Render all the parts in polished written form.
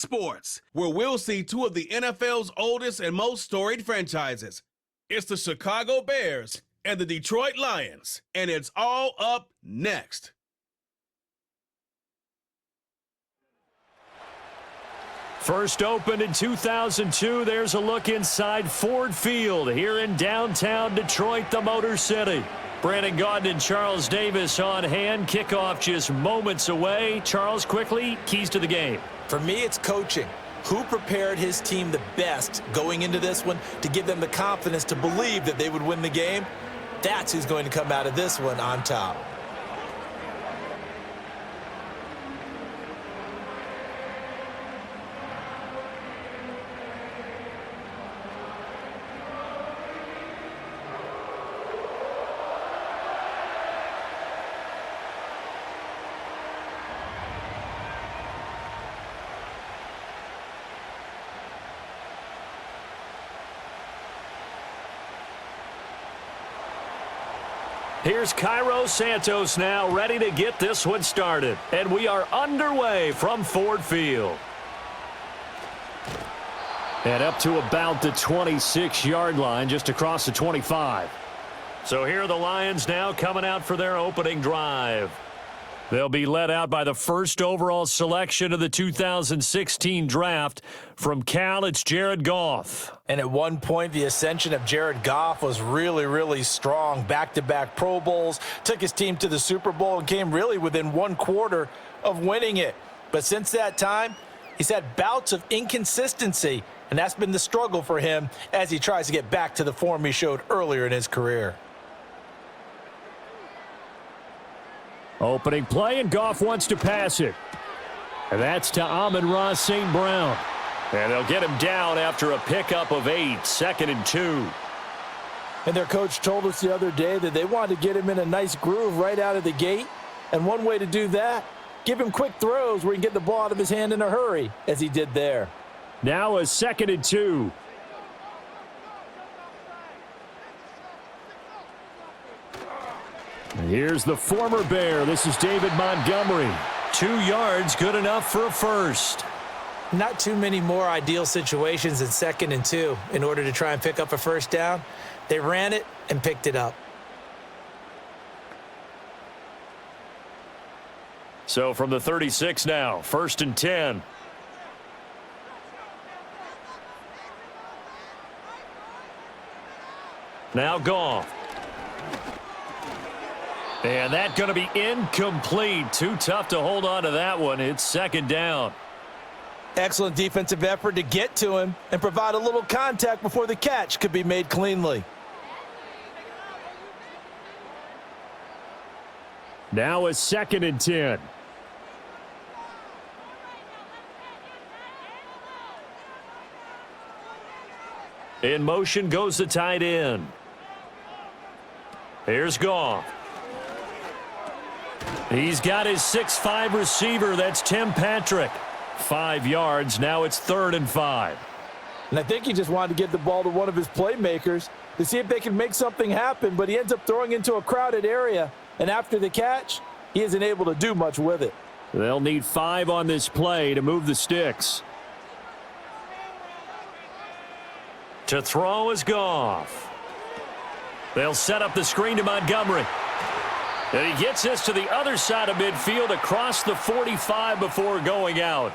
Sports, where we'll see two of the NFL's oldest and most storied franchises. It's the Chicago Bears and the Detroit Lions, and it's all up next. First opened in 2002, there's a look inside Ford Field here in downtown Detroit, the Motor City. Brandon Gaudin and Charles Davis on hand. Kickoff just moments away. Charles, quickly, keys to the game. For me, it's coaching. Who prepared his team the best going into this one to give them the confidence to believe that they would win the game? That's who's going to come out of this one on top. Here's Cairo Santos now ready to get this one started. And we are underway from Ford Field. And up to about the 26-yard line, just across the 25. So here are the Lions now coming out for their opening drive. They'll be led out by the first overall selection of the 2016 draft. From Cal, it's Jared Goff. And at one point, the ascension of Jared Goff was really, really strong. Back-to-back Pro Bowls, took his team to the Super Bowl, and came really within one quarter of winning it. But since that time, he's had bouts of inconsistency, and that's been the struggle for him as he tries to get back to the form he showed earlier in his career. Opening play, and Goff wants to pass it. And that's to Amon-Ra St. Brown. And they'll get him down after a pickup of 8, 2nd and 2. And their coach told us the other day that they wanted to get him in a nice groove right out of the gate. And one way to do that, give him quick throws where he can get the ball out of his hand in a hurry, as he did there. Now a 2nd and 2. Here's the former Bear. This is David Montgomery. 2 yards, good enough for a first. Not too many more ideal situations than 2nd and 2 in order to try and pick up a first down. They ran it and picked it up. So from the 36 now, 1st and 10. Now Goff. And that's going to be incomplete. Too tough to hold on to that one. It's 2nd down. Excellent defensive effort to get to him and provide a little contact before the catch could be made cleanly. Now a 2nd and 10. In motion goes the tight end. Here's Goff. He's got his 6'5" receiver. That's Tim Patrick. 5 yards. Now it's 3rd and 5. And I think he just wanted to get the ball to one of his playmakers to see if they can make something happen, but he ends up throwing into a crowded area. And after the catch, he isn't able to do much with it. They'll need 5 on this play to move the sticks. To throw is Goff. They'll set up the screen to Montgomery. And he gets this to the other side of midfield across the 45 before going out.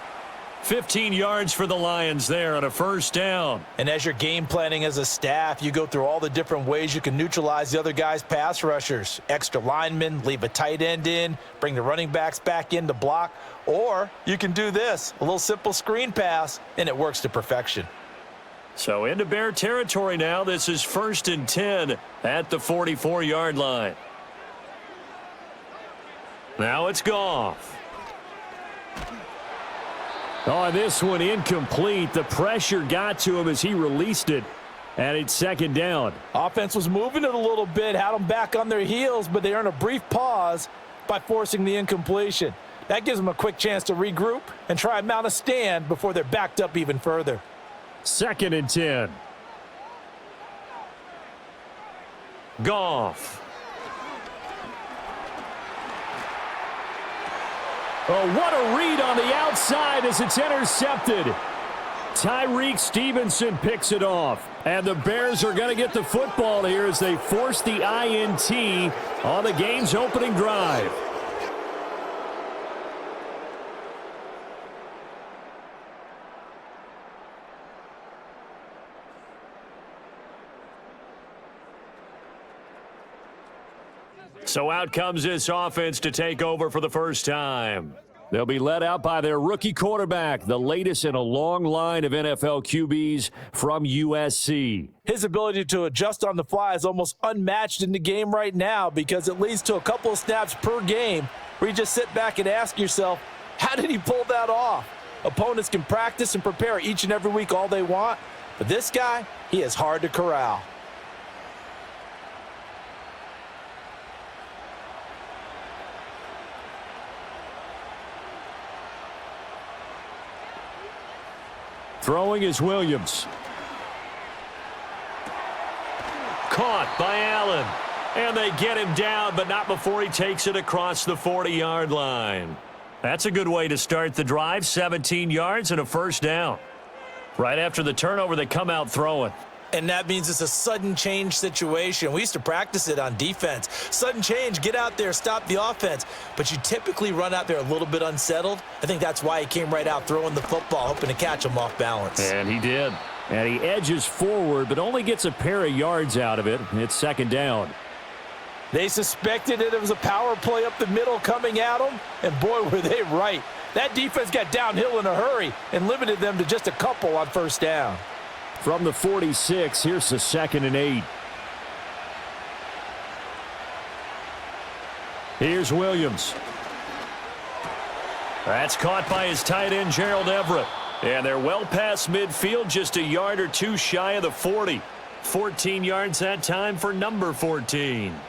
15 yards for the Lions there on a first down. And as you're game planning as a staff, you go through all the different ways you can neutralize the other guy's pass rushers. Extra linemen, leave a tight end in, bring the running backs back in to block. Or you can do this, a little simple screen pass, and it works to perfection. So into Bear territory now. This is 1st and 10 at the 44-yard line. Now it's Goff. Oh, this one incomplete. The pressure got to him as he released it, and it's 2nd down. Offense was moving it a little bit, had them back on their heels, but they earn a brief pause by forcing the incompletion. That gives them a quick chance to regroup and try and mount a stand before they're backed up even further. 2nd and 10. Goff. Oh, what a read on the outside as it's intercepted. Tyreek Stevenson picks it off. And the Bears are going to get the football here as they force the INT on the game's opening drive. So out comes this offense to take over for the first time. They'll be led out by their rookie quarterback, the latest in a long line of NFL QBs from USC. His ability to adjust on the fly is almost unmatched in the game right now because it leads to a couple of snaps per game where you just sit back and ask yourself, how did he pull that off? Opponents can practice and prepare each and every week all they want, but this guy, he is hard to corral. Throwing is Williams. Caught by Allen. And they get him down, but not before he takes it across the 40-yard line. That's a good way to start the drive. 17 yards and a first down. Right after the turnover, they come out throwing. And that means it's a sudden change situation. We used to practice it on defense. Sudden change, get out there, stop the offense. But you typically run out there a little bit unsettled. I think that's why he came right out throwing the football, hoping to catch him off balance. And he did. And he edges forward, but only gets a pair of yards out of it. It's second down. They suspected it was a power play up the middle coming at them. And boy, were they right. That defense got downhill in a hurry and limited them to just a couple on first down. From the 46, here's the 2nd and 8. Here's Williams. That's caught by his tight end, Gerald Everett. And they're well past midfield, just a yard or two shy of the 40. 14 yards that time for number 14.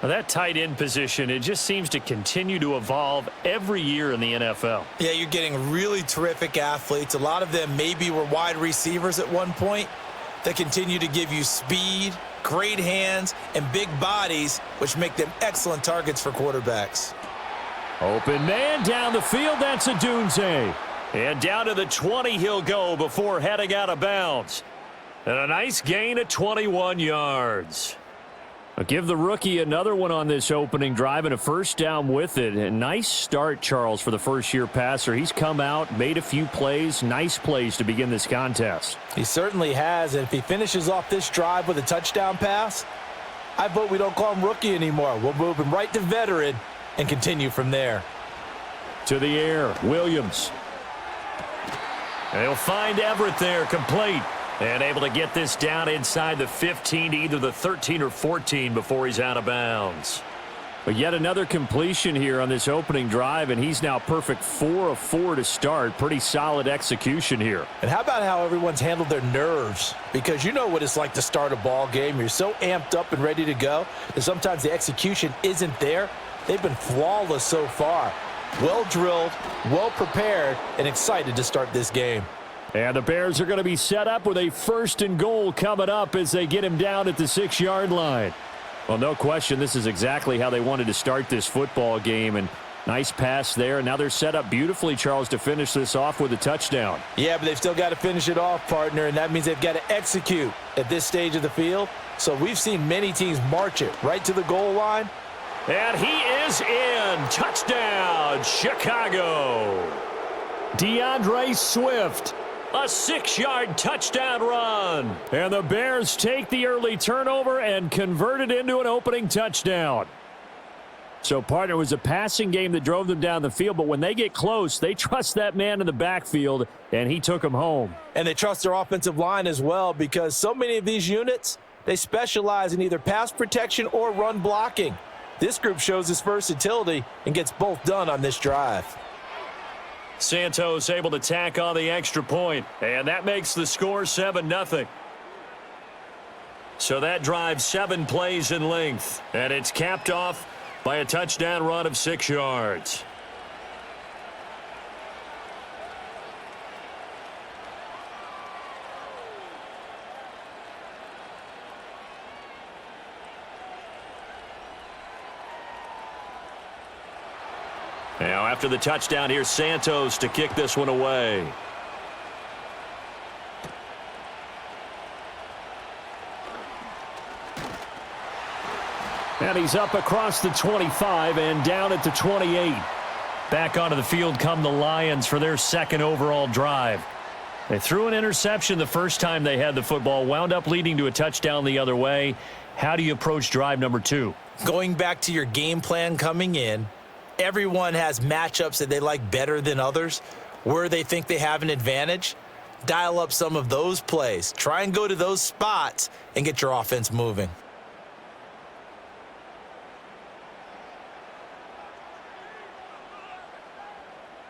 Now that tight end position, it just seems to continue to evolve every year in the NFL. Yeah, you're getting really terrific athletes. A lot of them maybe were wide receivers at one point that continue to give you speed, great hands, and big bodies, which make them excellent targets for quarterbacks. Open man down the field. That's a Dunze. And down to the 20 he'll go before heading out of bounds. And a nice gain of 21 yards. I'll give the rookie another one on this opening drive and a first down with it. A nice start, Charles, for the first-year passer. He's come out, made a few plays, nice plays to begin this contest. He certainly has, and if he finishes off this drive with a touchdown pass, I vote we don't call him rookie anymore. We'll move him right to veteran and continue from there. To the air, Williams. And he'll find Everett there, complete. And able to get this down inside the 15 to either the 13 or 14 before he's out of bounds. But yet another completion here on this opening drive, and he's now perfect 4 of 4 to start. Pretty solid execution here. And how about how everyone's handled their nerves? Because you know what it's like to start a ball game. You're so amped up and ready to go, and sometimes the execution isn't there. They've been flawless so far. Well drilled, well prepared, and excited to start this game. And the Bears are going to be set up with a 1st and goal coming up as they get him down at the 6-yard line. Well, no question, this is exactly how they wanted to start this football game. And nice pass there. Now they're set up beautifully, Charles, to finish this off with a touchdown. Yeah, but they've still got to finish it off, partner, and that means they've got to execute at this stage of the field. So we've seen many teams march it right to the goal line. And he is in. Touchdown, Chicago. DeAndre Swift. A 6-yard touchdown run. And the Bears take the early turnover and convert it into an opening touchdown. So, partner, it was a passing game that drove them down the field, but when they get close, they trust that man in the backfield, and he took them home. And they trust their offensive line as well because so many of these units, they specialize in either pass protection or run blocking. This group shows its versatility and gets both done on this drive. Santos able to tack on the extra point, and that makes the score 7-0. So that drive 7 plays in length, and it's capped off by a touchdown run of 6 yards. Now after the touchdown, here's Santos to kick this one away. And he's up across the 25 and down at the 28. Back onto the field come the Lions for their second overall drive. They threw an interception the first time they had the football, wound up leading to a touchdown the other way. How do you approach drive number 2? Going back to your game plan coming in, everyone has matchups that they like better than others, where they think they have an advantage. Dial up some of those plays. Try and go to those spots and get your offense moving.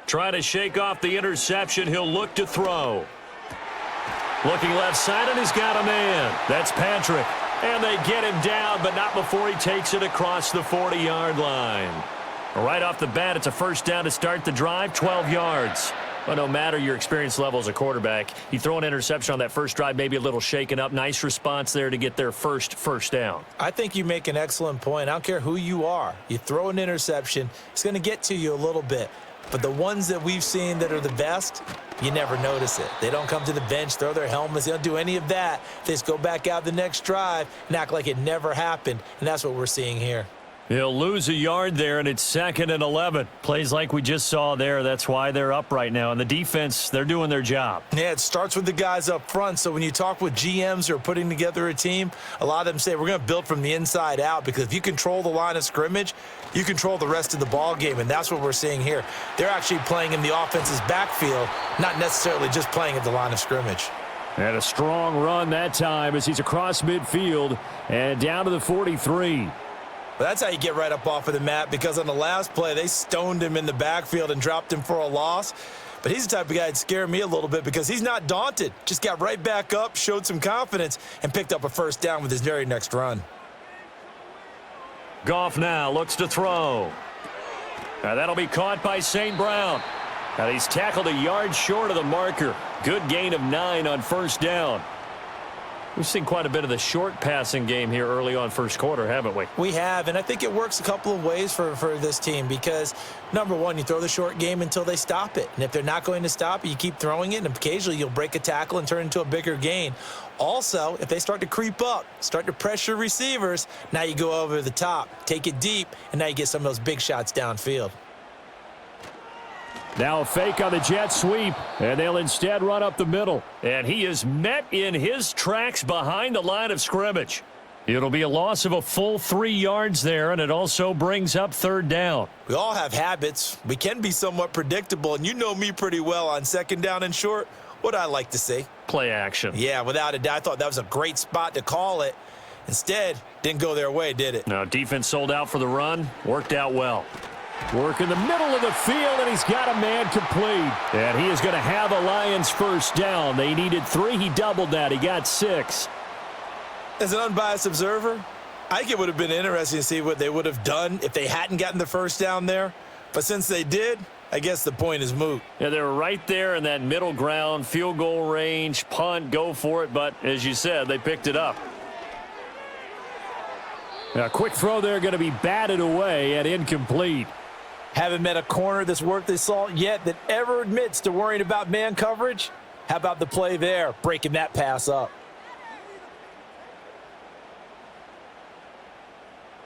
Try to shake off the interception. He'll look to throw. Looking left side, and he's got a man. That's Patrick. And they get him down, but not before he takes it across the 40-yard line. Right off the bat, it's a first down to start the drive, 12 yards. Well, no matter your experience level as a quarterback, you throw an interception on that first drive, maybe a little shaken up. Nice response there to get their first down. I think you make an excellent point. I don't care who you are. You throw an interception, it's going to get to you a little bit. But the ones that we've seen that are the best, you never notice it. They don't come to the bench, throw their helmets. They don't do any of that. They just go back out the next drive and act like it never happened. And that's what we're seeing here. He'll lose a yard there, and it's 2nd and 11. Plays like we just saw there. That's why they're up right now. And the defense, they're doing their job. Yeah, it starts with the guys up front. So when you talk with GMs who are putting together a team, a lot of them say we're going to build from the inside out, because if you control the line of scrimmage, you control the rest of the ball game, and that's what we're seeing here. They're actually playing in the offense's backfield, not necessarily just playing at the line of scrimmage. And a strong run that time as he's across midfield and down to the 43. Well, that's how you get right up off of the mat, because on the last play, they stoned him in the backfield and dropped him for a loss. But he's the type of guy that'd scare me a little bit, because he's not daunted. Just got right back up, showed some confidence, and picked up a first down with his very next run. Goff now looks to throw. Now that'll be caught by St. Brown. And he's tackled a yard short of the marker. Good gain of 9 on first down. We've seen quite a bit of the short passing game here early on first quarter, haven't we? We have, and I think it works a couple of ways for this team, because, number one, you throw the short game until they stop it. And if they're not going to stop it, you keep throwing it, and occasionally you'll break a tackle and turn into a bigger gain. Also, if they start to creep up, start to pressure receivers, now you go over the top, take it deep, and now you get some of those big shots downfield. Now a fake on the jet sweep, and they'll instead run up the middle. And he is met in his tracks behind the line of scrimmage. It'll be a loss of a full 3 yards there, and it also brings up third down. We all have habits. We can be somewhat predictable, and you know me pretty well on second down and short. What I like to see? Play action. Yeah, without a doubt. I thought that was a great spot to call it. Instead, didn't go their way, did it? No, defense sold out for the run. Worked out well. Work in the middle of the field, and he's got a man complete. And he is going to have a Lions first down. They needed 3. He doubled that. He got 6. As an unbiased observer, I think it would have been interesting to see what they would have done if they hadn't gotten the first down there. But since they did, I guess the point is moot. Yeah, they were right there in that middle ground, field goal range, punt, go for it. But as you said, they picked it up. A quick throw there going to be batted away and incomplete. Haven't met a corner that's worth his salt yet that ever admits to worrying about man coverage. How about the play there, breaking that pass up?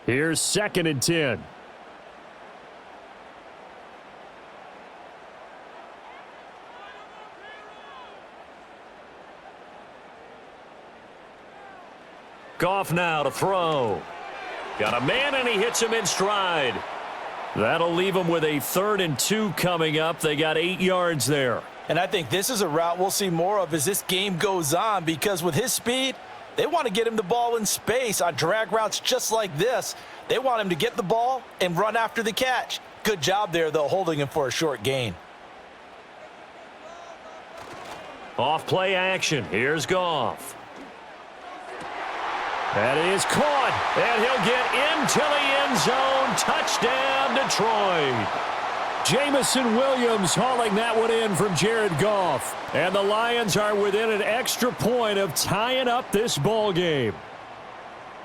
Here's 2nd and 10. Goff now to throw. Got a man, and he hits him in stride. That'll leave them with a 3rd and 2 coming up. They got 8 yards there. And I think this is a route we'll see more of as this game goes on, because with his speed, they want to get him the ball in space on drag routes just like this. They want him to get the ball and run after the catch. Good job there, though, holding him for a short gain. Off play action. Here's Goff. That is caught, and he'll get into the end zone. Touchdown, Detroit. Jamison Williams hauling that one in from Jared Goff. And the Lions are within an extra point of tying up this ball game.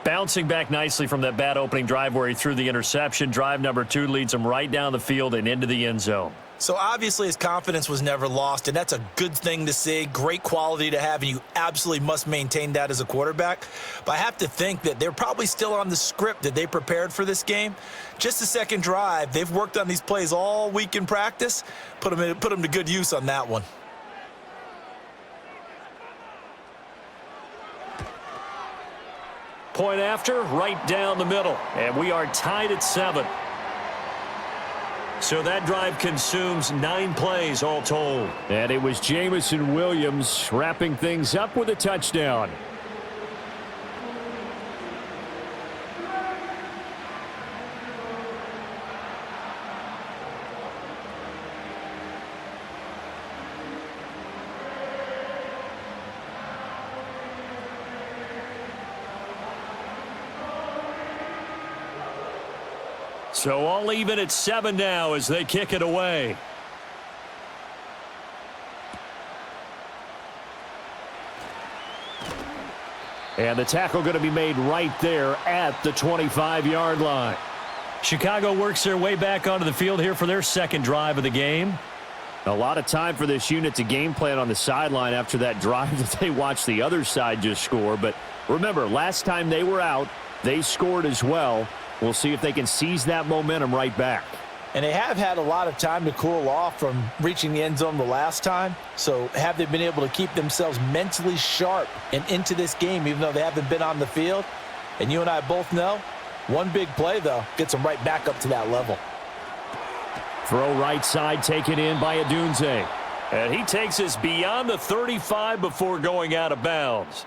Bouncing back nicely from that bad opening drive where he threw the interception. Drive number 2 leads him right down the field and into the end zone. So obviously his confidence was never lost, and that's a good thing to see. Great quality to have, and you absolutely must maintain that as a quarterback. But I have to think that they're probably still on the script that they prepared for this game. Just the second drive, they've worked on these plays all week in practice. Put them to good use on that one. Point after, right down the middle. And we are tied at 7. So that drive consumes 9 plays all told. And it was Jamison Williams wrapping things up with a touchdown. So all even at 7 now as they kick it away. And the tackle going to be made right there at the 25-yard line. Chicago works their way back onto the field here for their second drive of the game. A lot of time for this unit to game plan on the sideline after that drive that they watched the other side just score. But remember, last time they were out, they scored as well. We'll see if they can seize that momentum right back. And they have had a lot of time to cool off from reaching the end zone the last time. So have they been able to keep themselves mentally sharp and into this game even though they haven't been on the field? And you and I both know, one big play, though, gets them right back up to that level. Throw right side taken in by Adunze. And he takes us beyond the 35 before going out of bounds.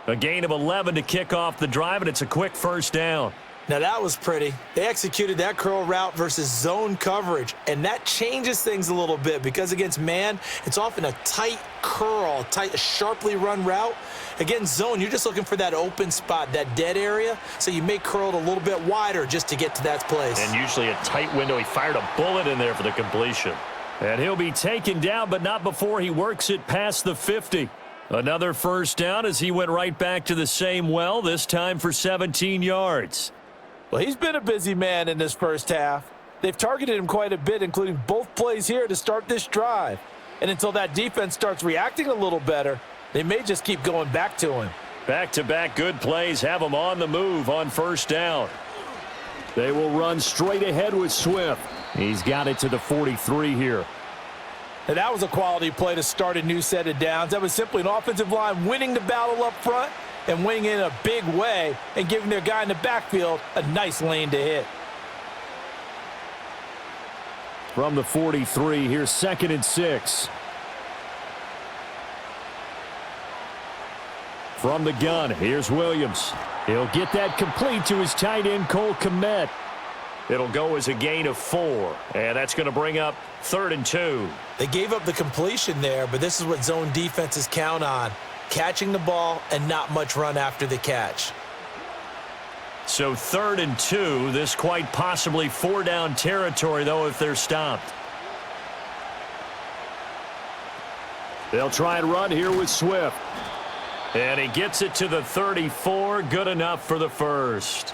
A gain of 11 to kick off the drive, and it's a quick first down. Now that was pretty. They executed that curl route versus zone coverage, and that changes things a little bit because against man, it's often a tight curl, a sharply run route. Against zone, you're just looking for that open spot, that dead area, so you may curl it a little bit wider just to get to that place. And usually a tight window. He fired a bullet in there for the completion. And he'll be taken down, but not before he works it past the 50. Another first down as he went right back to the same well, this time for 17 yards. Well, he's been a busy man in this first half. They've targeted him quite a bit, including both plays here to start this drive. And until that defense starts reacting a little better, they may just keep going back to him. Back-to-back good plays have him on the move on first down. They will run straight ahead with Swift. He's got it to the 43 here. And that was a quality play to start a new set of downs. That was simply an offensive line winning the battle up front and winning in a big way and giving their guy in the backfield a nice lane to hit. From the 43, here's 2nd and 6. From the gun, here's Williams. He'll get that complete to his tight end, Cole Kmet. It'll go as a gain of 4, and that's going to bring up 3rd and 2. They gave up the completion there, but this is what zone defenses count on. Catching the ball and not much run after the catch. So 3rd and 2, this quite possibly 4-down territory, though, if they're stopped. They'll try and run here with Swift. And he gets it to the 34, good enough for the first.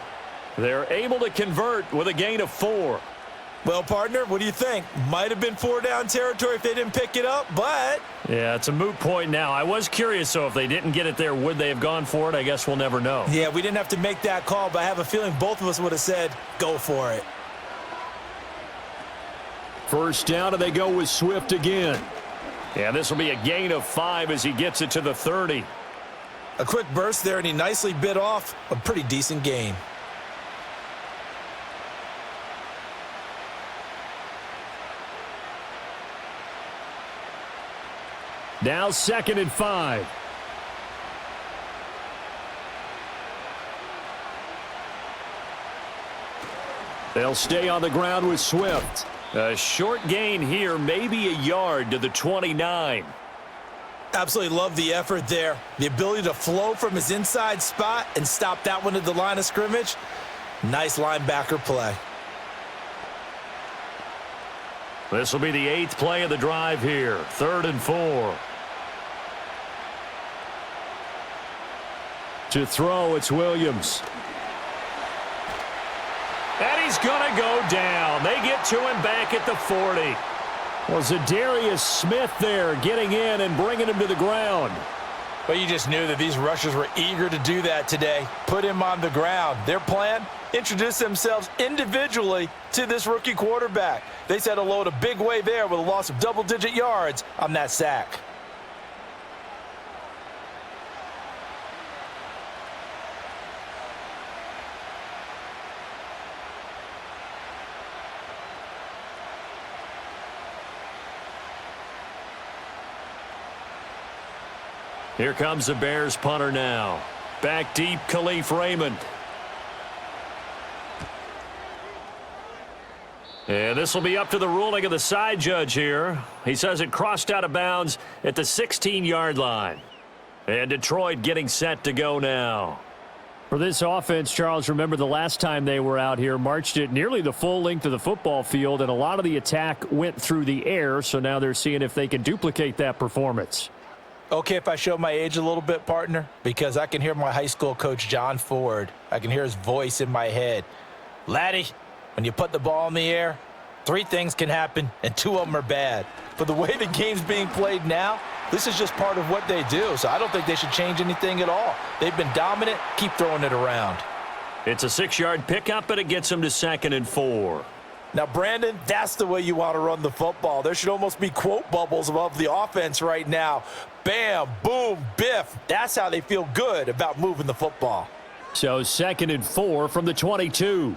They're able to convert with a gain of 4. Well, partner, what do you think? Might have been 4-down territory if they didn't pick it up, but... Yeah, it's a moot point now. I was curious, so if they didn't get it there, would they have gone for it? I guess we'll never know. Yeah, we didn't have to make that call, but I have a feeling both of us would have said, go for it. First down, and they go with Swift again. Yeah, this will be a gain of 5 as he gets it to the 30. A quick burst there, and he nicely bit off a pretty decent gain. Now 2nd and 5. They'll stay on the ground with Swift. A short gain here, maybe a yard to the 29. Absolutely love the effort there. The ability to flow from his inside spot and stop that one at the line of scrimmage. Nice linebacker play. This will be the 8th play of the drive here. 3rd and 4. To throw, it's Williams. he's going to go down. They get to him back at the 40. Well, Zadarius Smith there getting in and bringing him to the ground. But you just knew that these rushers were eager to do that today. Put him on the ground. Their plan? Introduce themselves individually to this rookie quarterback. They said hello to Big Way there with a loss of double-digit yards on that sack. Here comes the Bears punter now. Back deep, Khalif Raymond. And this will be up to the ruling of the side judge here. He says it crossed out of bounds at the 16-yard line. And Detroit getting set to go now. For this offense, Charles, remember the last time they were out here, marched it nearly the full length of the football field, and a lot of the attack went through the air, so now they're seeing if they can duplicate that performance. Okay, if I show my age a little bit, partner, because I can hear my high school coach, John Ford. I can hear his voice in my head. Laddie, when you put the ball in the air, 3 things can happen, and 2 of them are bad. But the way the game's being played now, this is just part of what they do, so I don't think they should change anything at all. They've been dominant. Keep throwing it around. It's a 6-yard pickup, and it gets them to 2nd and 4. Now, Brandon, that's the way you want to run the football. There should almost be quote bubbles above the offense right now. Bam, boom, biff. That's how they feel good about moving the football. So 2nd and 4 from the 22.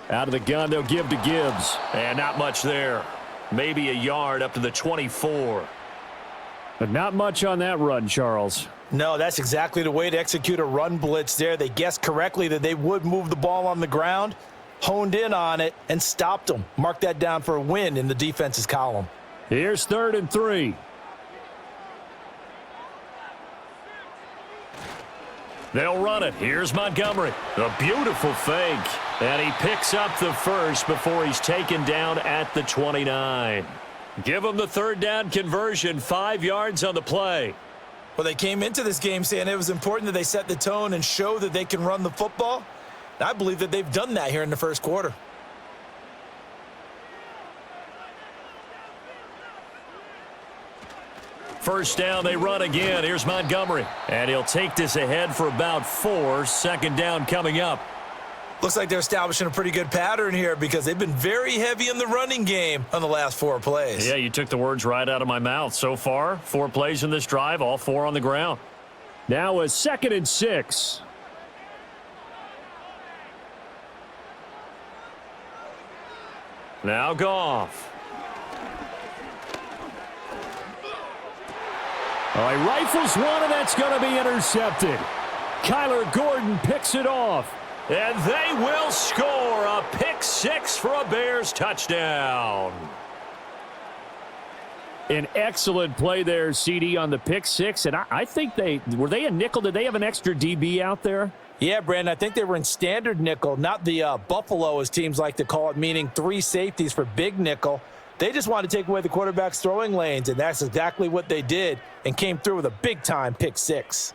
Out of the gun, they'll give to Gibbs. And not much there. Maybe a yard up to the 24. But not much on that run, Charles. No, that's exactly the way to execute a run blitz there. They guessed correctly that they would move the ball on the ground, honed in on it, and stopped them. Mark that down for a win in the defense's column. Here's 3rd and 3. They'll run it. Here's Montgomery. A beautiful fake. And he picks up the first before he's taken down at the 29. Give him the 3rd down conversion. 5 yards on the play. Well, they came into this game saying it was important that they set the tone and show that they can run the football. And I believe that they've done that here in the first quarter. First down, they run again. Here's Montgomery. And he'll take this ahead for about 4. 2nd down coming up. Looks like they're establishing a pretty good pattern here because they've been very heavy in the running game on the last 4 plays. Yeah, you took the words right out of my mouth. So far, 4 plays in this drive, all 4 on the ground. Now a 2nd and 6. Now Goff. Oh, he rifles one, and that's going to be intercepted. Kyler Gordon picks it off. And they will score a pick 6 for a Bears touchdown. An excellent play there, CD, on the pick 6. And I think were they a nickel? Did they have an extra DB out there? Yeah, Brandon, I think they were in standard nickel, not the Buffalo, as teams like to call it, meaning 3 safeties for big nickel. They just wanted to take away the quarterback's throwing lanes, and that's exactly what they did and came through with a big-time pick 6.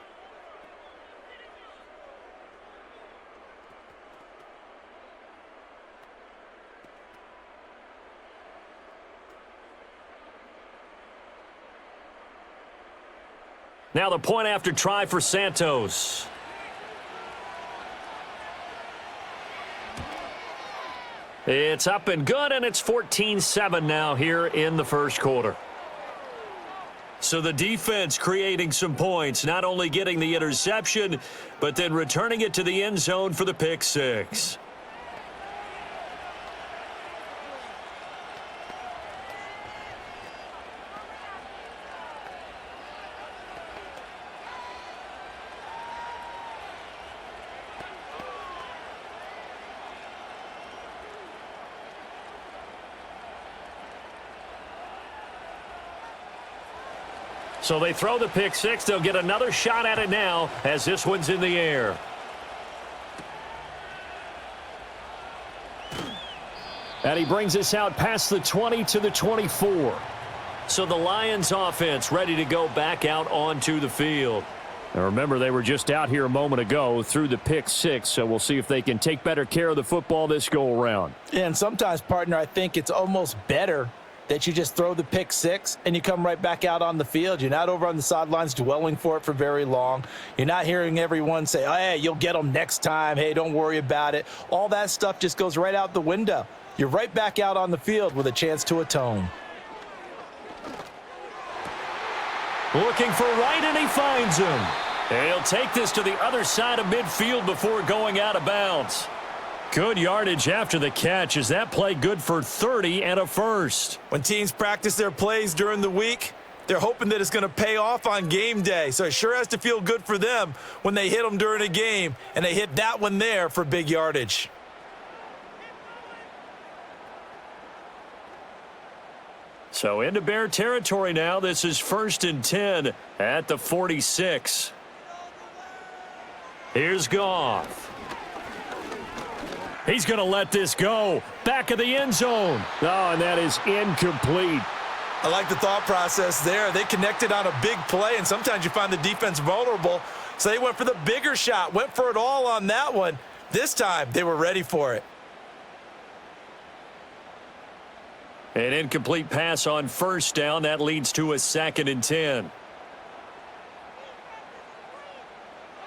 Now the point after try for Santos. It's up and good, and it's 14-7 now here in the first quarter. So the defense creating some points, not only getting the interception, but then returning it to the end zone for the pick 6. So they throw the pick 6. They'll get another shot at it now as this one's in the air. And he brings us out past the 20 to the 24. So the Lions offense ready to go back out onto the field. Now remember, they were just out here a moment ago through the pick six, so we'll see if they can take better care of the football this go-around. Yeah, and sometimes, partner, I think it's almost better that you just throw the pick six and you come right back out on the field. You're not over on the sidelines dwelling for it for very long. You're not hearing everyone say, oh, hey, you'll get them next time. Hey, don't worry about it. All that stuff just goes right out the window. You're right back out on the field with a chance to atone. Looking for right, and he finds him. He'll take this to the other side of midfield before going out of bounds. Good yardage after the catch. Is that play good for 30 and a first? When teams practice their plays during the week, they're hoping that it's going to pay off on game day. So it sure has to feel good for them when they hit them during a game, and they hit that one there for big yardage. So into Bear territory now. This is 1st and 10 at the 46. Here's Goff. He's going to let this go. Back of the end zone. Oh, and that is incomplete. I like the thought process there. They connected on a big play, and sometimes you find the defense vulnerable. So they went for the bigger shot, went for it all on that one. This time, they were ready for it. An incomplete pass on 1st down. That leads to a 2nd and 10.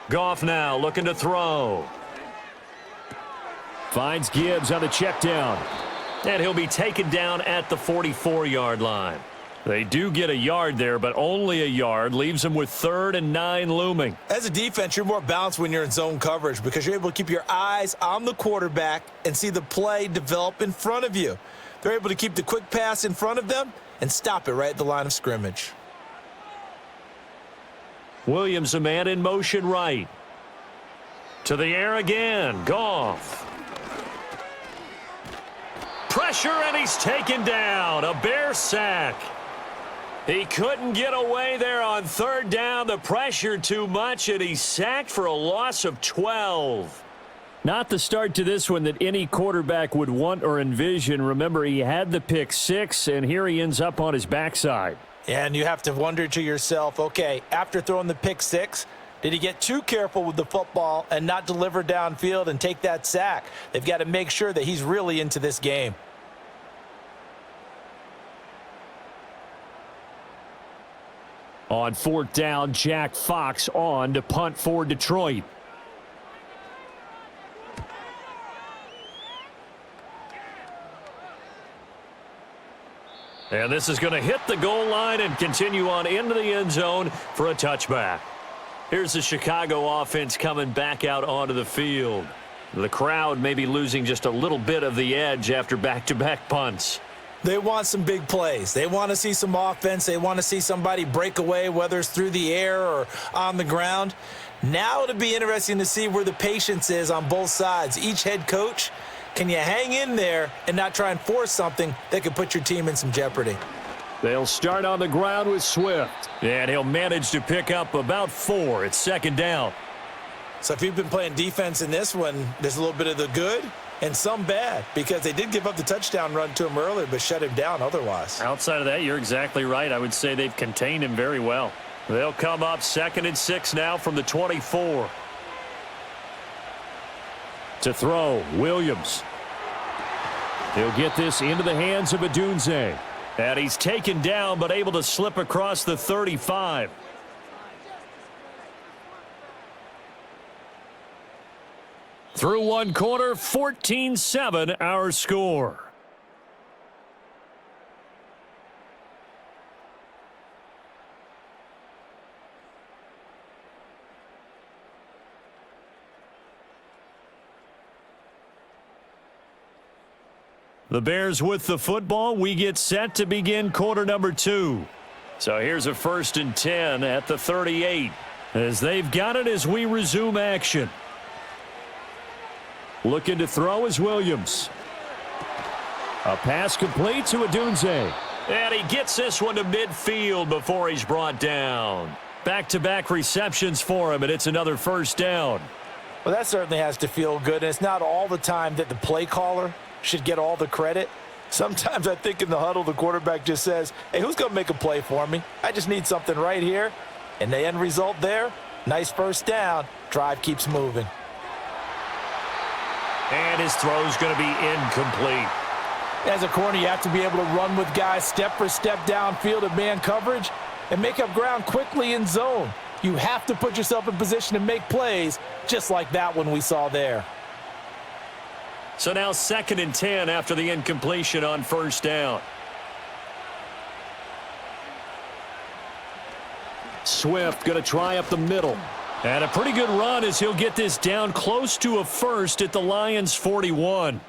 Goff now looking to throw. Finds Gibbs on the check down. And he'll be taken down at the 44-yard line. They do get a yard there, but only a yard. Leaves them with 3rd and 9 looming. As a defense, you're more balanced when you're in zone coverage because you're able to keep your eyes on the quarterback and see the play develop in front of you. They're able to keep the quick pass in front of them and stop it right at the line of scrimmage. Williams, a man in motion right. To the air again. Goff. Pressure, and he's taken down. A Bear sack. He couldn't get away there on 3rd down. The pressure too much, and he's sacked for a loss of 12. Not the start to this one that any quarterback would want or envision. Remember, he had the pick six, and here he ends up on his backside. And you have to wonder to yourself, okay, after throwing the pick six, did he get too careful with the football and not deliver downfield and take that sack? They've got to make sure that he's really into this game. On 4th down, Jack Fox on to punt for Detroit. And this is going to hit the goal line and continue on into the end zone for a touchback. Here's the Chicago offense coming back out onto the field. The crowd may be losing just a little bit of the edge after back-to-back punts. They want some big plays. They want to see some offense. They want to see somebody break away, whether it's through the air or on the ground. Now it'll be interesting to see where the patience is on both sides. Each head coach, can you hang in there and not try and force something that could put your team in some jeopardy? They'll start on the ground with Swift. And he'll manage to pick up about 4. It's 2nd down. So if you've been playing defense in this one, there's a little bit of the good and some bad because they did give up the touchdown run to him earlier but shut him down otherwise. Outside of that, you're exactly right. I would say they've contained him very well. They'll come up 2nd and 6 now from the 24. To throw, Williams. He'll get this into the hands of Adunze. And he's taken down but able to slip across the 35. Through one quarter, 14-7 our score. The Bears with the football. We get set to begin quarter number 2. So here's a 1st and 10 at the 38 as they've got it as we resume action. Looking to throw is Williams. A pass complete to Adunze. And he gets this one to midfield before he's brought down. Back-to-back receptions for him, and it's another 1st down. Well, that certainly has to feel good. And it's not all the time that the play caller should get all the credit. Sometimes I think in the huddle, the quarterback just says, hey, who's going to make a play for me? I just need something right here. And the end result there, Nice first down. Drive keeps moving. And his throw's going to be incomplete. As a corner, you have to be able to run with guys step for step downfield at man coverage and make up ground quickly in zone. You have to put yourself in position to make plays, just like that one we saw there. So now 2nd and 10 after the incompletion on first down. Swift going to try up the middle. And a pretty good run as he'll get this down close to a first at the Lions' 41.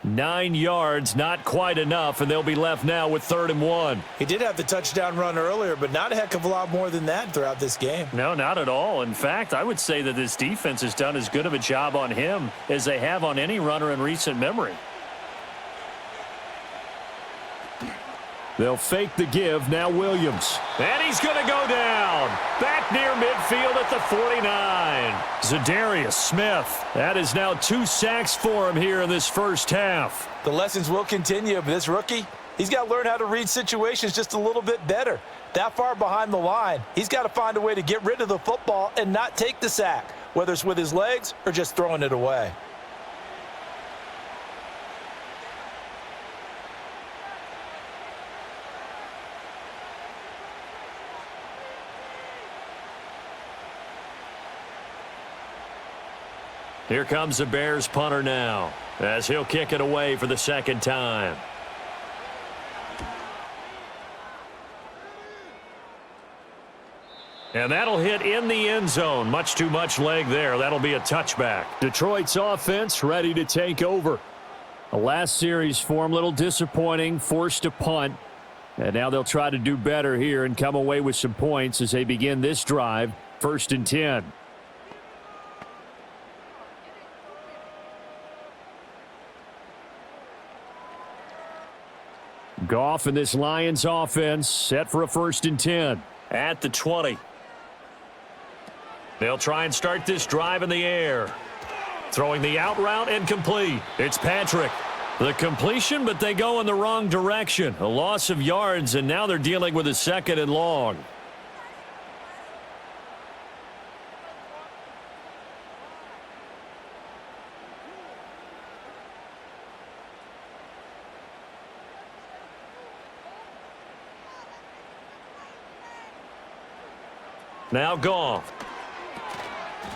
9 yards, not quite enough, and they'll be left now with 3rd and 1. He did have the touchdown run earlier, but not a heck of a lot more than that throughout this game. No, not at all. In fact, I would say that this defense has done as good of a job on him as they have on any runner in recent memory. They'll fake the give. Now Williams. And he's going to go down. Back near midfield at the 49. Zadarius Smith. That is now 2 sacks for him here in this first half. The lessons will continue, but this rookie, he's got to learn how to read situations just a little bit better. That far behind the line, he's got to find a way to get rid of the football and not take the sack, whether it's with his legs or just throwing it away. Here comes the Bears punter now as he'll kick it away for the 2nd time. And that'll hit in the end zone. Much too much leg there. That'll be a touchback. Detroit's offense ready to take over. The last series for them, a little disappointing, forced a punt. And now they'll try to do better here and come away with some points as they begin this drive. 1st and 10. Goff and this Lions offense set for a 1st and 10. At the 20. They'll try and start this drive in the air. Throwing the out route incomplete. It's Patrick. The completion, but they go in the wrong direction. A loss of yards, and now they're dealing with a 2nd and long. Now Goff.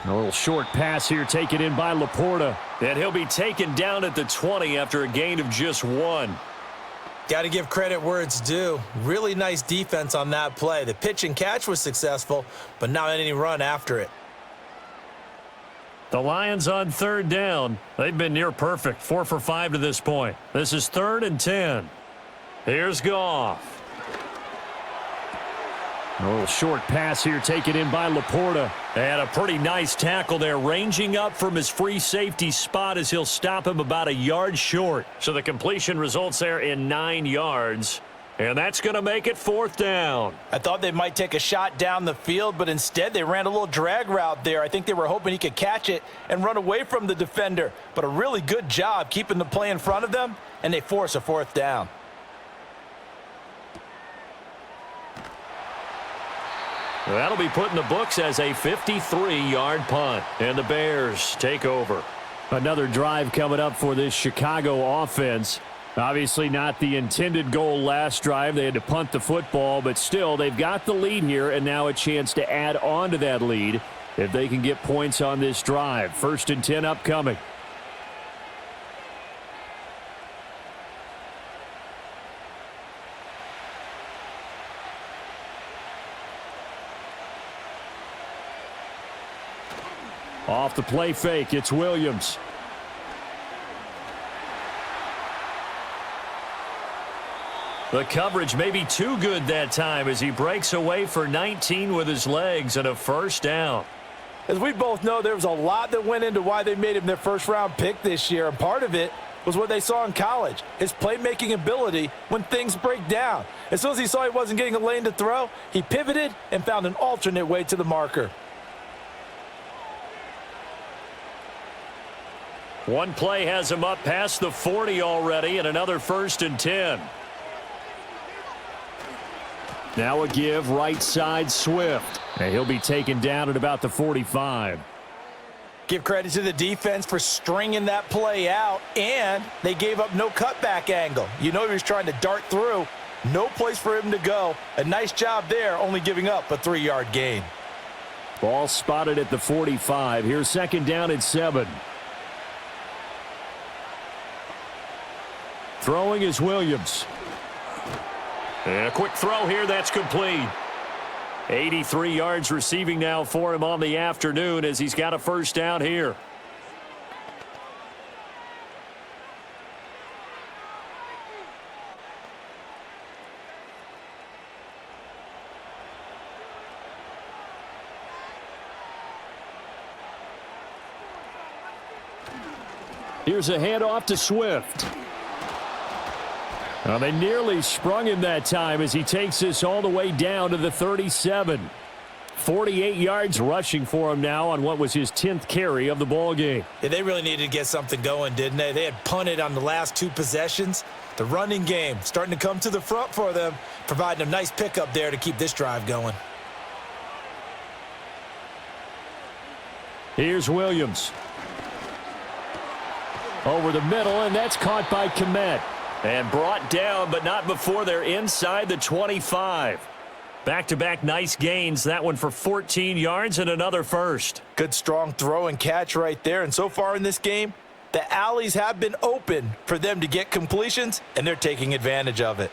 A little short pass here taken in by Laporta. And he'll be taken down at the 20 after a gain of just 1. Got to give credit where it's due. Really nice defense on that play. The pitch and catch was successful, but not any run after it. The Lions on 3rd down. They've been near perfect. 4 for 5 to this point. This is 3rd and 10. Here's Goff. A little short pass here taken in by Laporta. And a pretty nice tackle there, ranging up from his free safety spot as he'll stop him about a yard short. So the completion results there in 9 yards. And that's going to make it 4th down. I thought they might take a shot down the field, but instead they ran a little drag route there. I think they were hoping he could catch it and run away from the defender. But a really good job keeping the play in front of them, and they force a 4th down. That'll be put in the books as a 53-yard punt. And the Bears take over. Another drive coming up for this Chicago offense. Obviously not the intended goal last drive. They had to punt the football, but still they've got the lead here and now a chance to add on to that lead if they can get points on this drive. 1st and 10 upcoming. Off the play fake, it's Williams. The coverage may be too good that time as he breaks away for 19 with his legs and a 1st down. As we both know, there was a lot that went into why they made him their 1st-round pick this year, and part of it was what they saw in college, his playmaking ability when things break down. As soon as he saw he wasn't getting a lane to throw, he pivoted and found an alternate way to the marker. One play has him up past the 40 already and another 1st and 10. Now a give right side Swift. And he'll be taken down at about the 45. Give credit to the defense for stringing that play out, and they gave up no cutback angle. You know he was trying to dart through. No place for him to go. A nice job there, only giving up a 3-yard gain. Ball spotted at the 45. Here's second down at 7. Throwing is Williams. And a quick throw here, that's complete. 83 yards receiving now for him on the afternoon as he's got a first down here. Here's a handoff to Swift. Well, they nearly sprung him that time as he takes this all the way down to the 37. 48 yards rushing for him now on what was his 10th carry of the ball game. Yeah, they really needed to get something going, didn't they? They had punted on the last 2 possessions. The running game starting to come to the front for them, providing a nice pickup there to keep this drive going. Here's Williams. Over the middle, and that's caught by Kmet. And brought down, but not before they're inside the 25. Back-to-back nice gains. That one for 14 yards and another first. Good strong throw and catch right there. And so far in this game, the alleys have been open for them to get completions, and they're taking advantage of it.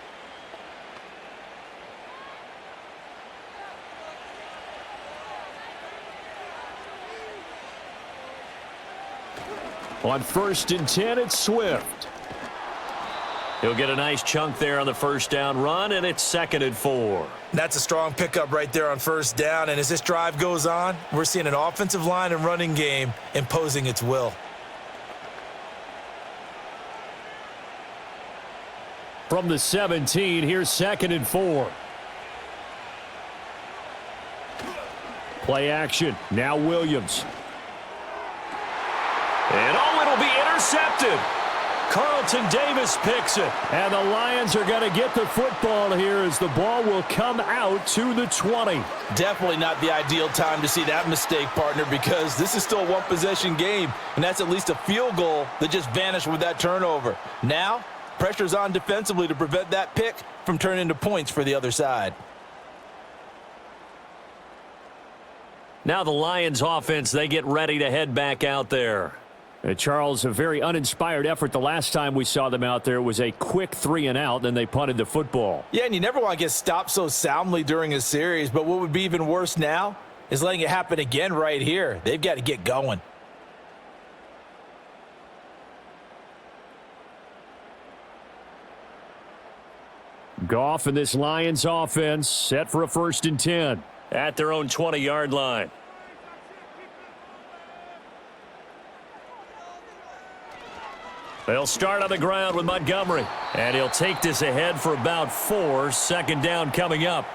On 1st and 10, it's Swift. He'll get a nice chunk there on the first down run, and it's 2nd and 4. That's a strong pickup right there on first down, and as this drive goes on, we're seeing an offensive line and running game imposing its will. From the 17, here's 2nd and 4. Play action. Now Williams. And it'll be intercepted. Carlton Davis picks it. And the Lions are going to get the football here as the ball will come out to the 20. Definitely not the ideal time to see that mistake, partner, because this is still a one-possession game, and that's at least a field goal that just vanished with that turnover. Now, pressure's on defensively to prevent that pick from turning into points for the other side. Now the Lions offense, they get ready to head back out there. Charles, a very uninspired effort the last time we saw them out there. It was a quick 3-and-out, then they punted the football. Yeah, and you never want to get stopped so soundly during a series, but what would be even worse now is letting it happen again right here. They've got to get going. Goff and this Lions offense set for a 1st and 10 at their own 20-yard line. They'll start on the ground with Montgomery, and he'll take this ahead for about 4. 2nd down coming up.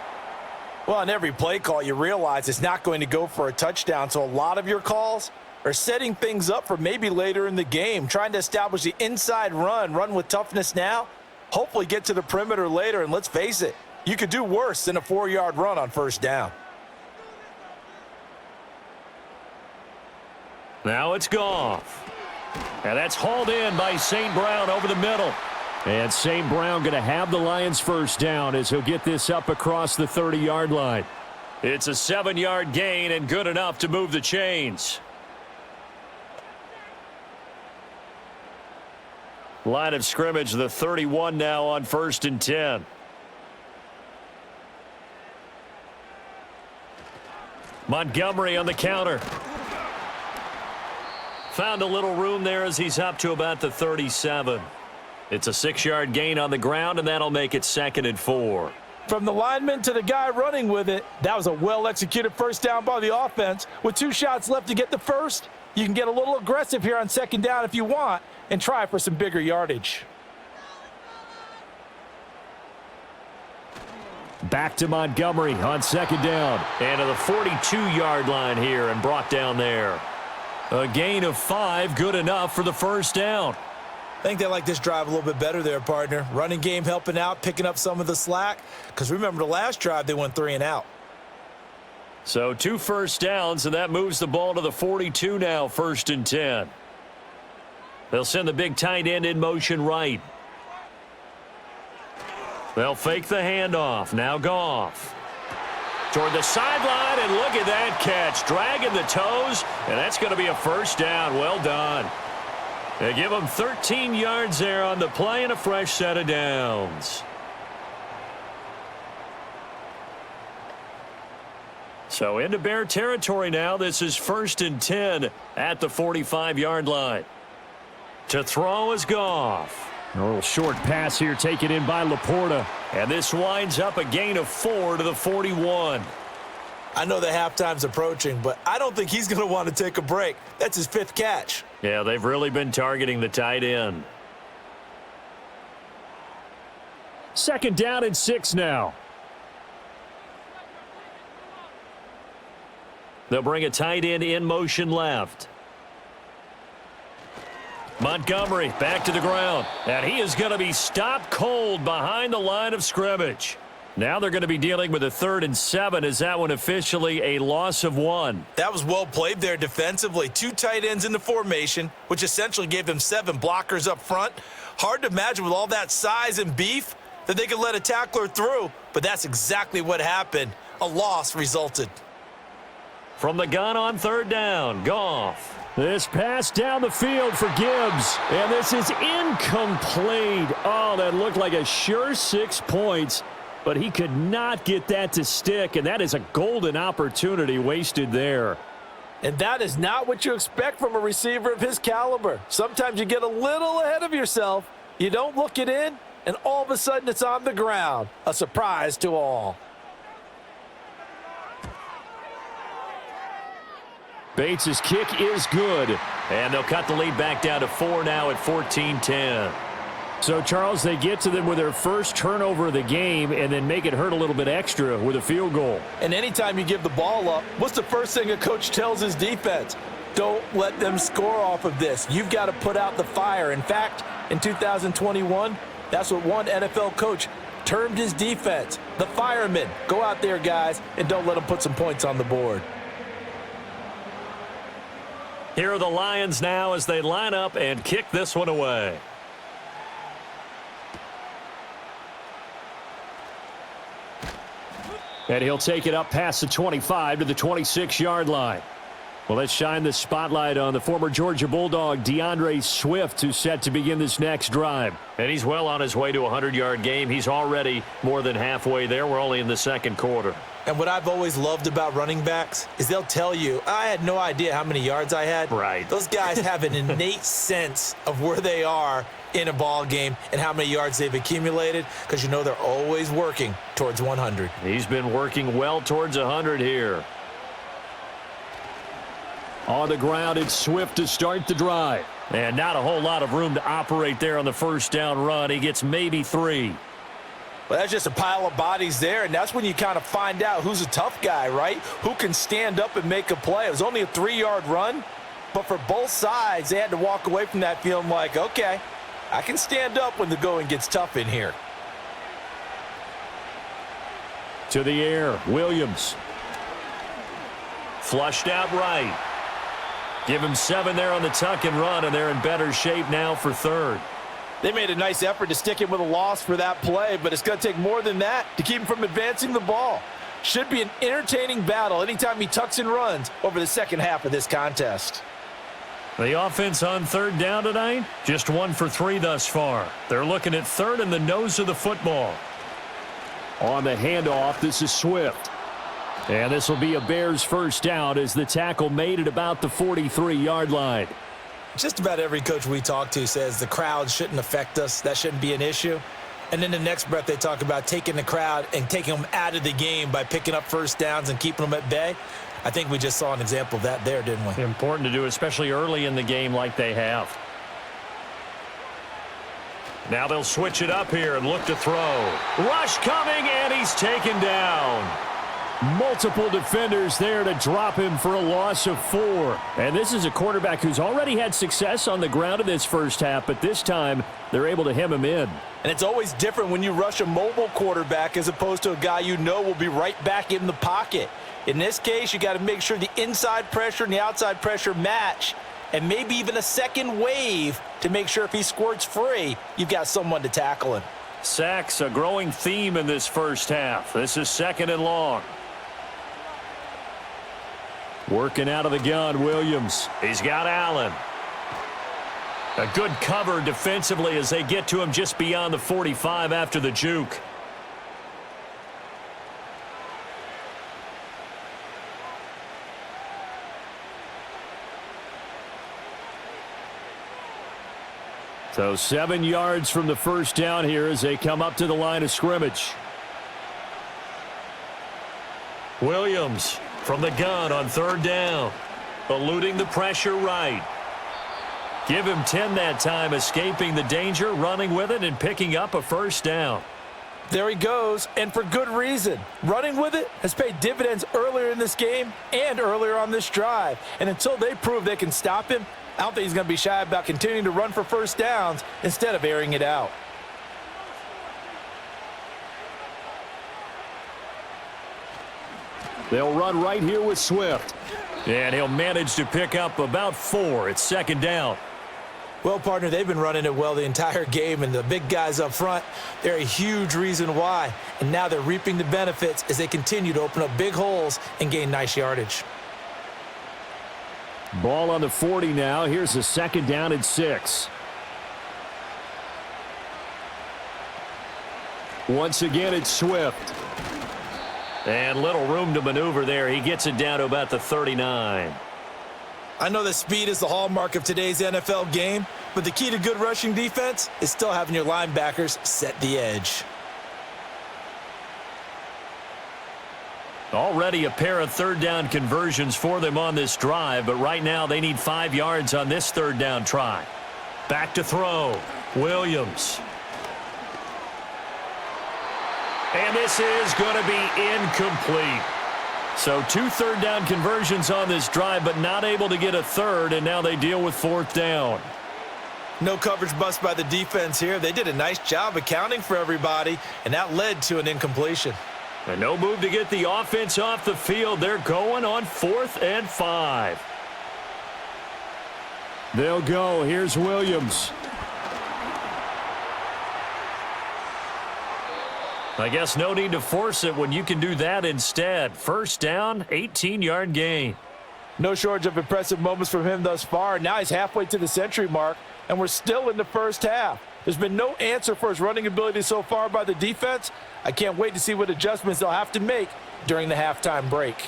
Well, on every play call, you realize it's not going to go for a touchdown, so a lot of your calls are setting things up for maybe later in the game, trying to establish the inside run with toughness now, hopefully get to the perimeter later, and let's face it, you could do worse than a 4-yard run on 1st down. Now it's Goff. And that's hauled in by St. Brown over the middle. And St. Brown going to have the Lions first down as he'll get this up across the 30-yard line. It's a 7-yard gain and good enough to move the chains. Line of scrimmage, the 31 now on 1st and 10. Montgomery on the counter. Found a little room there as he's up to about the 37. It's a 6-yard gain on the ground, and that'll make it 2nd and 4. From the lineman to the guy running with it, that was a well-executed first down by the offense. With 2 shots left to get the first, you can get a little aggressive here on 2nd down if you want and try for some bigger yardage. Back to Montgomery on 2nd down. And to the 42-yard line here and brought down there. A gain of 5, good enough for the first down. I think they like this drive a little bit better there, partner. Running game helping out, picking up some of the slack. Because remember the last drive, they went 3 and out. So 2 first downs, and that moves the ball to the 42 now, 1st and 10. They'll send the big tight end in motion right. They'll fake the handoff. Now Goff. Toward the sideline, and look at that catch. Dragging the toes, and that's going to be a first down. Well done. They give them 13 yards there on the play and a fresh set of downs. So into Bear territory now. This is 1st and 10 at the 45-yard line. To throw is Goff. A little short pass here taken in by Laporta. And this winds up a gain of 4 to the 41. I know the halftime's approaching, but I don't think he's going to want to take a break. That's his 5th catch. Yeah, they've really been targeting the tight end. 2nd down and 6 now. They'll bring a tight end in motion left. Montgomery back to the ground. And he is going to be stopped cold behind the line of scrimmage. Now they're going to be dealing with a 3rd and 7. Is that one officially a loss of 1? That was well played there defensively. 2 tight ends in the formation, which essentially gave them 7 blockers up front. Hard to imagine with all that size and beef that they could let a tackler through, but that's exactly what happened. A loss resulted. From the gun on 3rd down, Goff. This pass down the field for Gibbs, and this is incomplete. Oh, that looked like a sure 6 points, but he could not get that to stick, and that is a golden opportunity wasted there. And that is not what you expect from a receiver of his caliber. Sometimes you get a little ahead of yourself, you don't look it in, and all of a sudden it's on the ground. A surprise to all. Bates' kick is good, and they'll cut the lead back down to 4 now at 14-10. So, Charles, they get to them with their first turnover of the game and then make it hurt a little bit extra with a field goal. And anytime you give the ball up, what's the first thing a coach tells his defense? Don't let them score off of this. You've got to put out the fire. In fact, in 2021, that's what one NFL coach termed his defense, the firemen. Go out there, guys, and don't let them put some points on the board. Here are the Lions now as they line up and kick this one away. And he'll take it up past the 25 to the 26-yard line. Well, let's shine the spotlight on the former Georgia Bulldog, DeAndre Swift, who's set to begin this next drive. And he's well on his way to a 100-yard game. He's already more than halfway there. We're only in the 2nd quarter. And what I've always loved about running backs is they'll tell you, I had no idea how many yards I had. Right. Those guys have an innate sense of where they are in a ball game and how many yards they've accumulated because you know they're always working towards 100. He's been working well towards 100 here. On the ground, it's Swift to start the drive. And not a whole lot of room to operate there on the first down run. He gets maybe 3. Well, that's just a pile of bodies there, and that's when you kind of find out who's a tough guy, right? Who can stand up and make a play. It was only a 3-yard run, but for both sides, they had to walk away from that feeling like, okay, I can stand up when the going gets tough in here. To the air, Williams. Flushed out right. Give him 7 there on the tuck and run, and they're in better shape now for 3rd. They made a nice effort to stick him with a loss for that play, but it's going to take more than that to keep him from advancing the ball. Should be an entertaining battle anytime he tucks and runs over the second half of this contest. The offense on 3rd down tonight, just 1 for 3 thus far. They're looking at 3rd in the nose of the football. On the handoff, this is Swift. And this will be a Bears first down as the tackle made at about the 43-yard line. Just about every coach we talk to says the crowd shouldn't affect us. That shouldn't be an issue. And then the next breath they talk about taking the crowd and taking them out of the game by picking up first downs and keeping them at bay. I think we just saw an example of that there, didn't we? Important to do, especially early in the game like they have. Now they'll switch it up here and look to throw. Rush coming, and he's taken down. Multiple defenders there to drop him for a loss of 4. And this is a quarterback who's already had success on the ground in this first half, but this time they're able to hem him in. And it's always different when you rush a mobile quarterback as opposed to a guy you know will be right back in the pocket. In this case, you got to make sure the inside pressure and the outside pressure match, and maybe even a second wave to make sure if he squirts free, you've got someone to tackle him. Sacks, a growing theme in this first half. This is 2nd and long. Working out of the gun, Williams. He's got Allen. A good cover defensively as they get to him just beyond the 45 after the juke. So 7 yards from the first down here as they come up to the line of scrimmage. Williams from the gun on 3rd down. Eluding the pressure right. Give him 10 that time, escaping the danger, running with it, and picking up a 1st down. There he goes, and for good reason. Running with it has paid dividends earlier in this game and earlier on this drive. And until they prove they can stop him, I don't think he's going to be shy about continuing to run for 1st downs instead of airing it out. They'll run right here with Swift. And he'll manage to pick up about 4. It's 2nd down. Well, partner, they've been running it well the entire game, and the big guys up front, they're a huge reason why. And now they're reaping the benefits as they continue to open up big holes and gain nice yardage. Ball on the 40 now. Here's a 2nd down and 6. Once again, it's Swift. And little room to maneuver there. He gets it down to about the 39. I know that speed is the hallmark of today's NFL game, but the key to good rushing defense is still having your linebackers set the edge. Already a pair of 3rd down conversions for them on this drive, but right now they need 5 yards on this 3rd down try. Back to throw. Williams. And this is going to be incomplete. So 2 3rd down conversions on this drive, but not able to get a 3rd, and now they deal with 4th down. No coverage bust by the defense here. They did a nice job accounting for everybody, and that led to an incompletion. And no move to get the offense off the field. They're going on 4th and 5. They'll go. Here's Williams. I guess no need to force it when you can do that instead. 1st down, 18-yard gain. No shortage of impressive moments from him thus far. Now he's halfway to the century mark, and we're still in the first half. There's been no answer for his running ability so far by the defense. I can't wait to see what adjustments they'll have to make during the halftime break.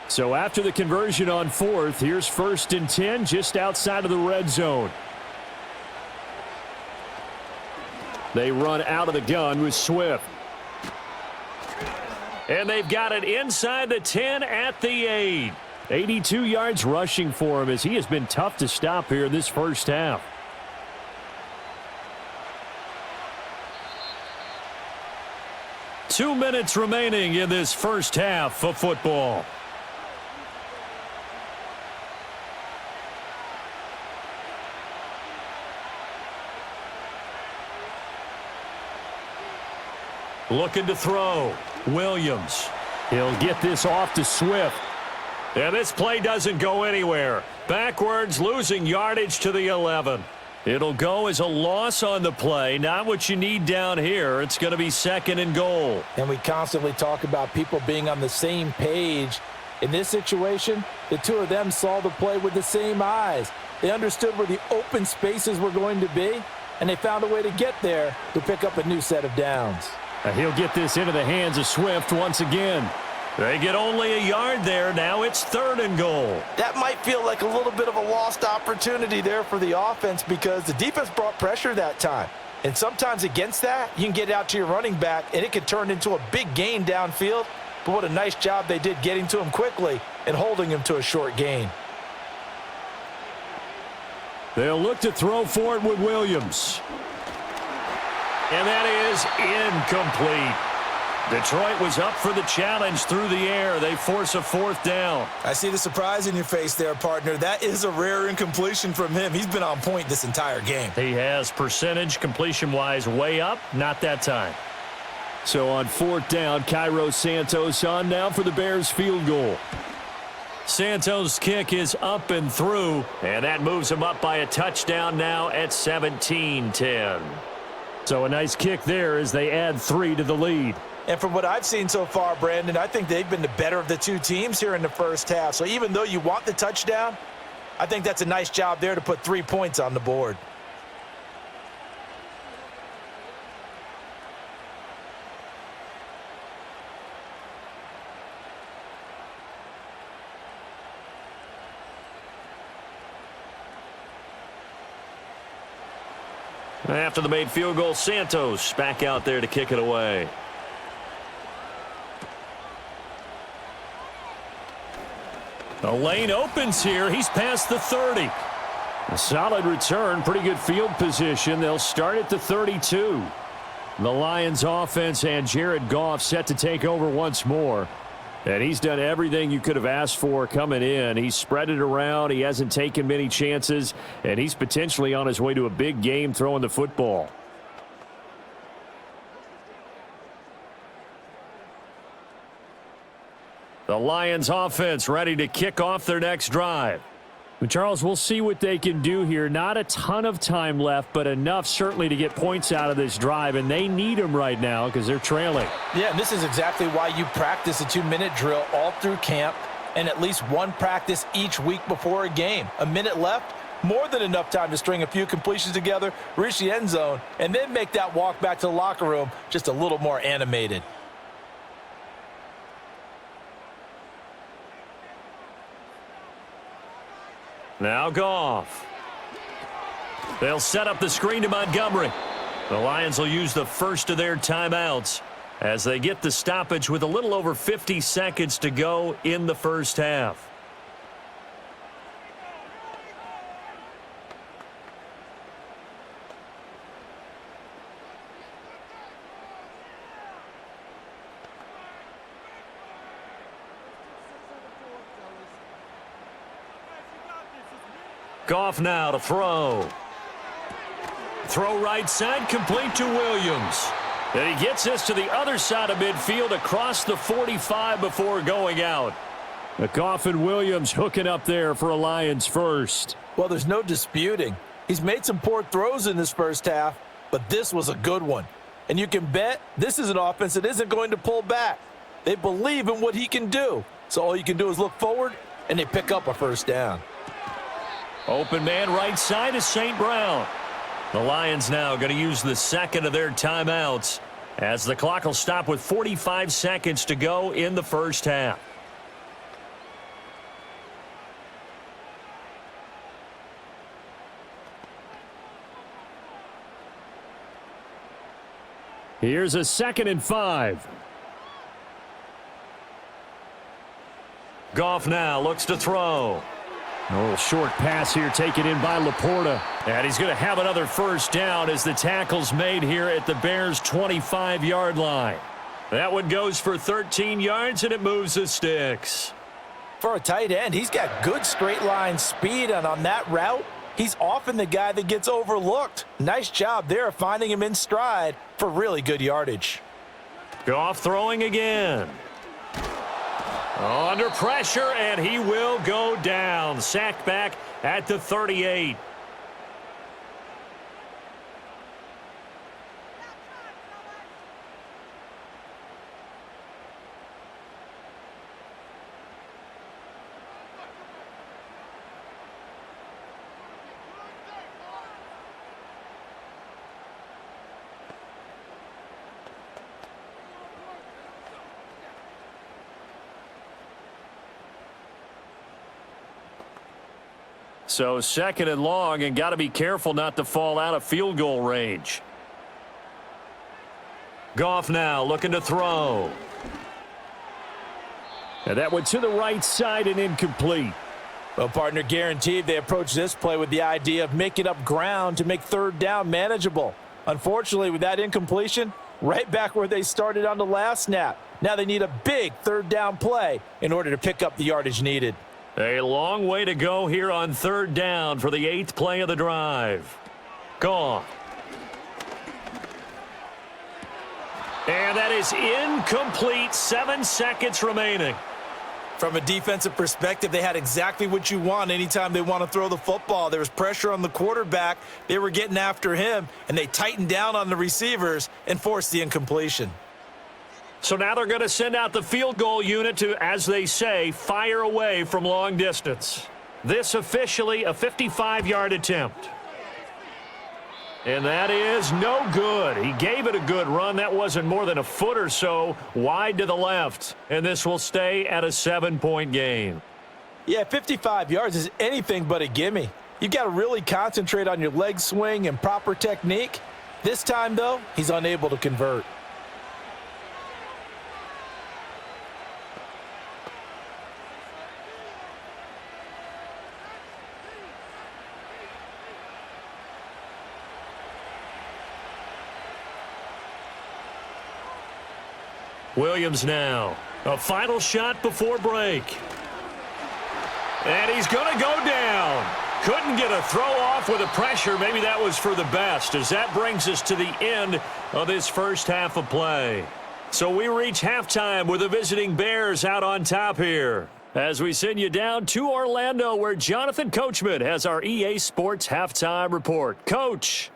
So after the conversion on 4th, here's 1st and 10 just outside of the red zone. They run out of the gun with Swift. And they've got it inside the 10 at the 8. 82 yards rushing for him as he has been tough to stop here in this first half. Two minutes remaining in this first half of football. Looking to throw. Williams. He'll get this off to Swift. And this play doesn't go anywhere. Backwards, losing yardage to the 11. It'll go as a loss on the play. Not what you need down here. It's going to be 2nd and goal. And we constantly talk about people being on the same page. In this situation, the two of them saw the play with the same eyes. They understood where the open spaces were going to be, and they found a way to get there to pick up a new set of downs. He'll get this into the hands of Swift once again. They get only a yard there. Now it's 3rd and goal. That might feel like a little bit of a lost opportunity there for the offense because the defense brought pressure that time. And sometimes against that, you can get it out to your running back, and it could turn into a big gain downfield. But what a nice job they did getting to him quickly and holding him to a short gain. They'll look to throw for it with Williams. And that is incomplete. Detroit was up for the challenge through the air. They force a fourth down. I see the surprise in your face there, partner. That is a rare incompletion from him. He's been on point this entire game. He has percentage completion-wise way up, not that time. So on fourth down, Cairo Santos on now for the Bears field goal. Santos' kick is up and through, and that moves him up by a touchdown now at 17-10. So a nice kick there as they add 3 to the lead. And from what I've seen so far, Brandon, I think they've been the better of the two teams here in the first half. So even though you want the touchdown, I think that's a nice job there to put 3 points on the board. After the made field goal, Santos back out there to kick it away. The lane opens here. He's past the 30. A solid return, pretty good field position. They'll start at the 32. The Lions offense and Jared Goff set to take over once more. And he's done everything you could have asked for coming in. He's spread it around. He hasn't taken many chances. And he's potentially on his way to a big game throwing the football. The Lions offense ready to kick off their next drive. Charles, we'll see what they can do here. Not a ton of time left, but enough certainly to get points out of this drive, and they need them right now because they're trailing. Yeah, and this is exactly why you practice a 2-minute drill all through camp and at least one practice each week before a game. A minute left, more than enough time to string a few completions together, reach the end zone, and then make that walk back to the locker room just a little more animated. Now Goff. They'll set up the screen to Montgomery. The Lions will use the first of their timeouts as they get the stoppage with a little over 50 seconds to go in the first half. Goff now to throw. Throw right side, complete to Williams. And he gets this to the other side of midfield across the 45 before going out. Goff and Williams hooking up there for a Lions first. Well, there's no disputing. He's made some poor throws in this first half, but this was a good one. And you can bet this is an offense that isn't going to pull back. They believe in what he can do. So all you can do is look forward, and they pick up a first down. Open man right side is St. Brown. The Lions now going to use the second of their timeouts as the clock will stop with 45 seconds to go in the first half. Here's a 2nd and 5. Goff now looks to throw. A little short pass here taken in by Laporta. And he's going to have another first down as the tackle's made here at the Bears' 25-yard line. That one goes for 13 yards, and it moves the sticks. For a tight end, he's got good straight line speed, and on that route, he's often the guy that gets overlooked. Nice job there of finding him in stride for really good yardage. Goff throwing again. Under pressure, and he will go down. Sacked back at the 38. So 2nd and long, and got to be careful not to fall out of field goal range. Goff now looking to throw. And that went to the right side and incomplete. Well, partner, guaranteed they approach this play with the idea of making up ground to make 3rd down manageable. Unfortunately, with that incompletion, right back where they started on the last snap. Now they need a big third down play in order to pick up the yardage needed. A long way to go here on third down for the 8th play of the drive. Gone. And that is incomplete. 7 seconds remaining. From a defensive perspective, they had exactly what you want anytime they want to throw the football. There was pressure on the quarterback. They were getting after him, and they tightened down on the receivers and forced the incompletion. So now they're going to send out the field goal unit to, as they say, fire away from long distance. This officially a 55-yard attempt. And that is no good. He gave it a good run. That wasn't more than a foot or so wide to the left. And this will stay at a 7-point game. Yeah, 55 yards is anything but a gimme. You've got to really concentrate on your leg swing and proper technique. This time, though, he's unable to convert. Williams now. A final shot before break. And he's going to go down. Couldn't get a throw off with the pressure. Maybe that was for the best, as that brings us to the end of this first half of play. So we reach halftime with the visiting Bears out on top here, as we send you down to Orlando, where Jonathan Coachman has our EA Sports halftime report. Coach.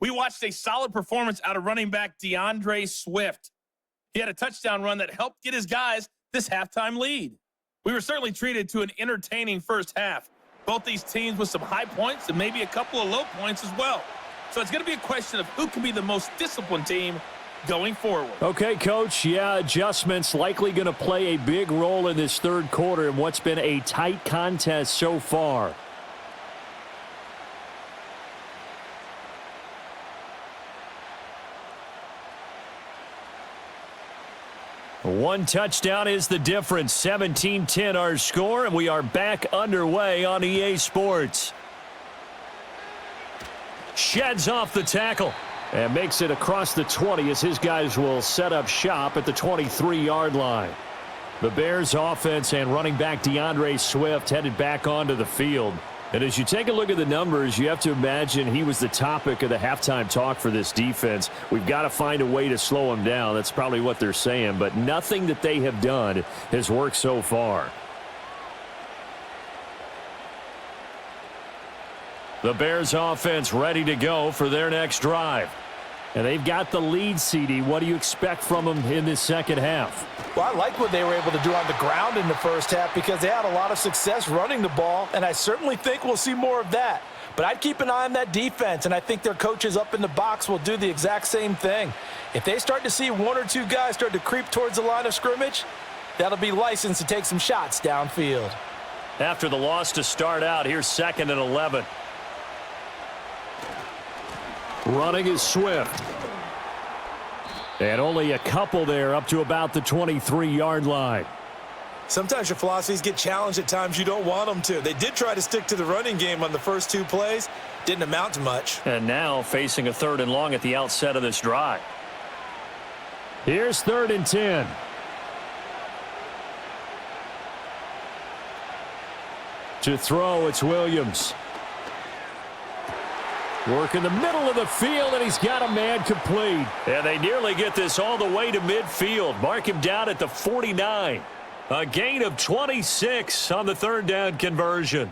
We watched a solid performance out of running back DeAndre Swift. He had a touchdown run that helped get his guys this halftime lead. We were certainly treated to an entertaining first half. Both these teams with some high points and maybe a couple of low points as well. So it's going to be a question of who can be the most disciplined team going forward. Okay, Coach. Yeah, adjustments likely going to play a big role in this third quarter in what's been a tight contest so far. One touchdown is the difference. 17-10 our score, and we are back underway on EA Sports. Sheds off the tackle and makes it across the 20 as his guys will set up shop at the 23-yard line. The Bears offense and running back DeAndre Swift headed back onto the field. And as you take a look at the numbers, you have to imagine he was the topic of the halftime talk for this defense. We've got to find a way to slow him down. That's probably what they're saying. But nothing that they have done has worked so far. The Bears offense ready to go for their next drive. And they've got the lead, CD. What do you expect from them in this second half? Well, I like what they were able to do on the ground in the first half because they had a lot of success running the ball, and I certainly think we'll see more of that. But I'd keep an eye on that defense, and I think their coaches up in the box will do the exact same thing. If they start to see one or two guys start to creep towards the line of scrimmage, that'll be licensed to take some shots downfield. After the loss to start out, here's 2nd and 11. Running is Swift. And only a couple there up to about the 23-yard line. Sometimes your philosophies get challenged at times you don't want them to. They did try to stick to the running game on the first 2 plays. Didn't amount to much. And now facing a 3rd and long at the outset of this drive. Here's 3rd and 10. To throw, it's Williams. Work in the middle of the field, and he's got a man complete. And they nearly get this all the way to midfield. Mark him down at the 49. A gain of 26 on the 3rd down conversion.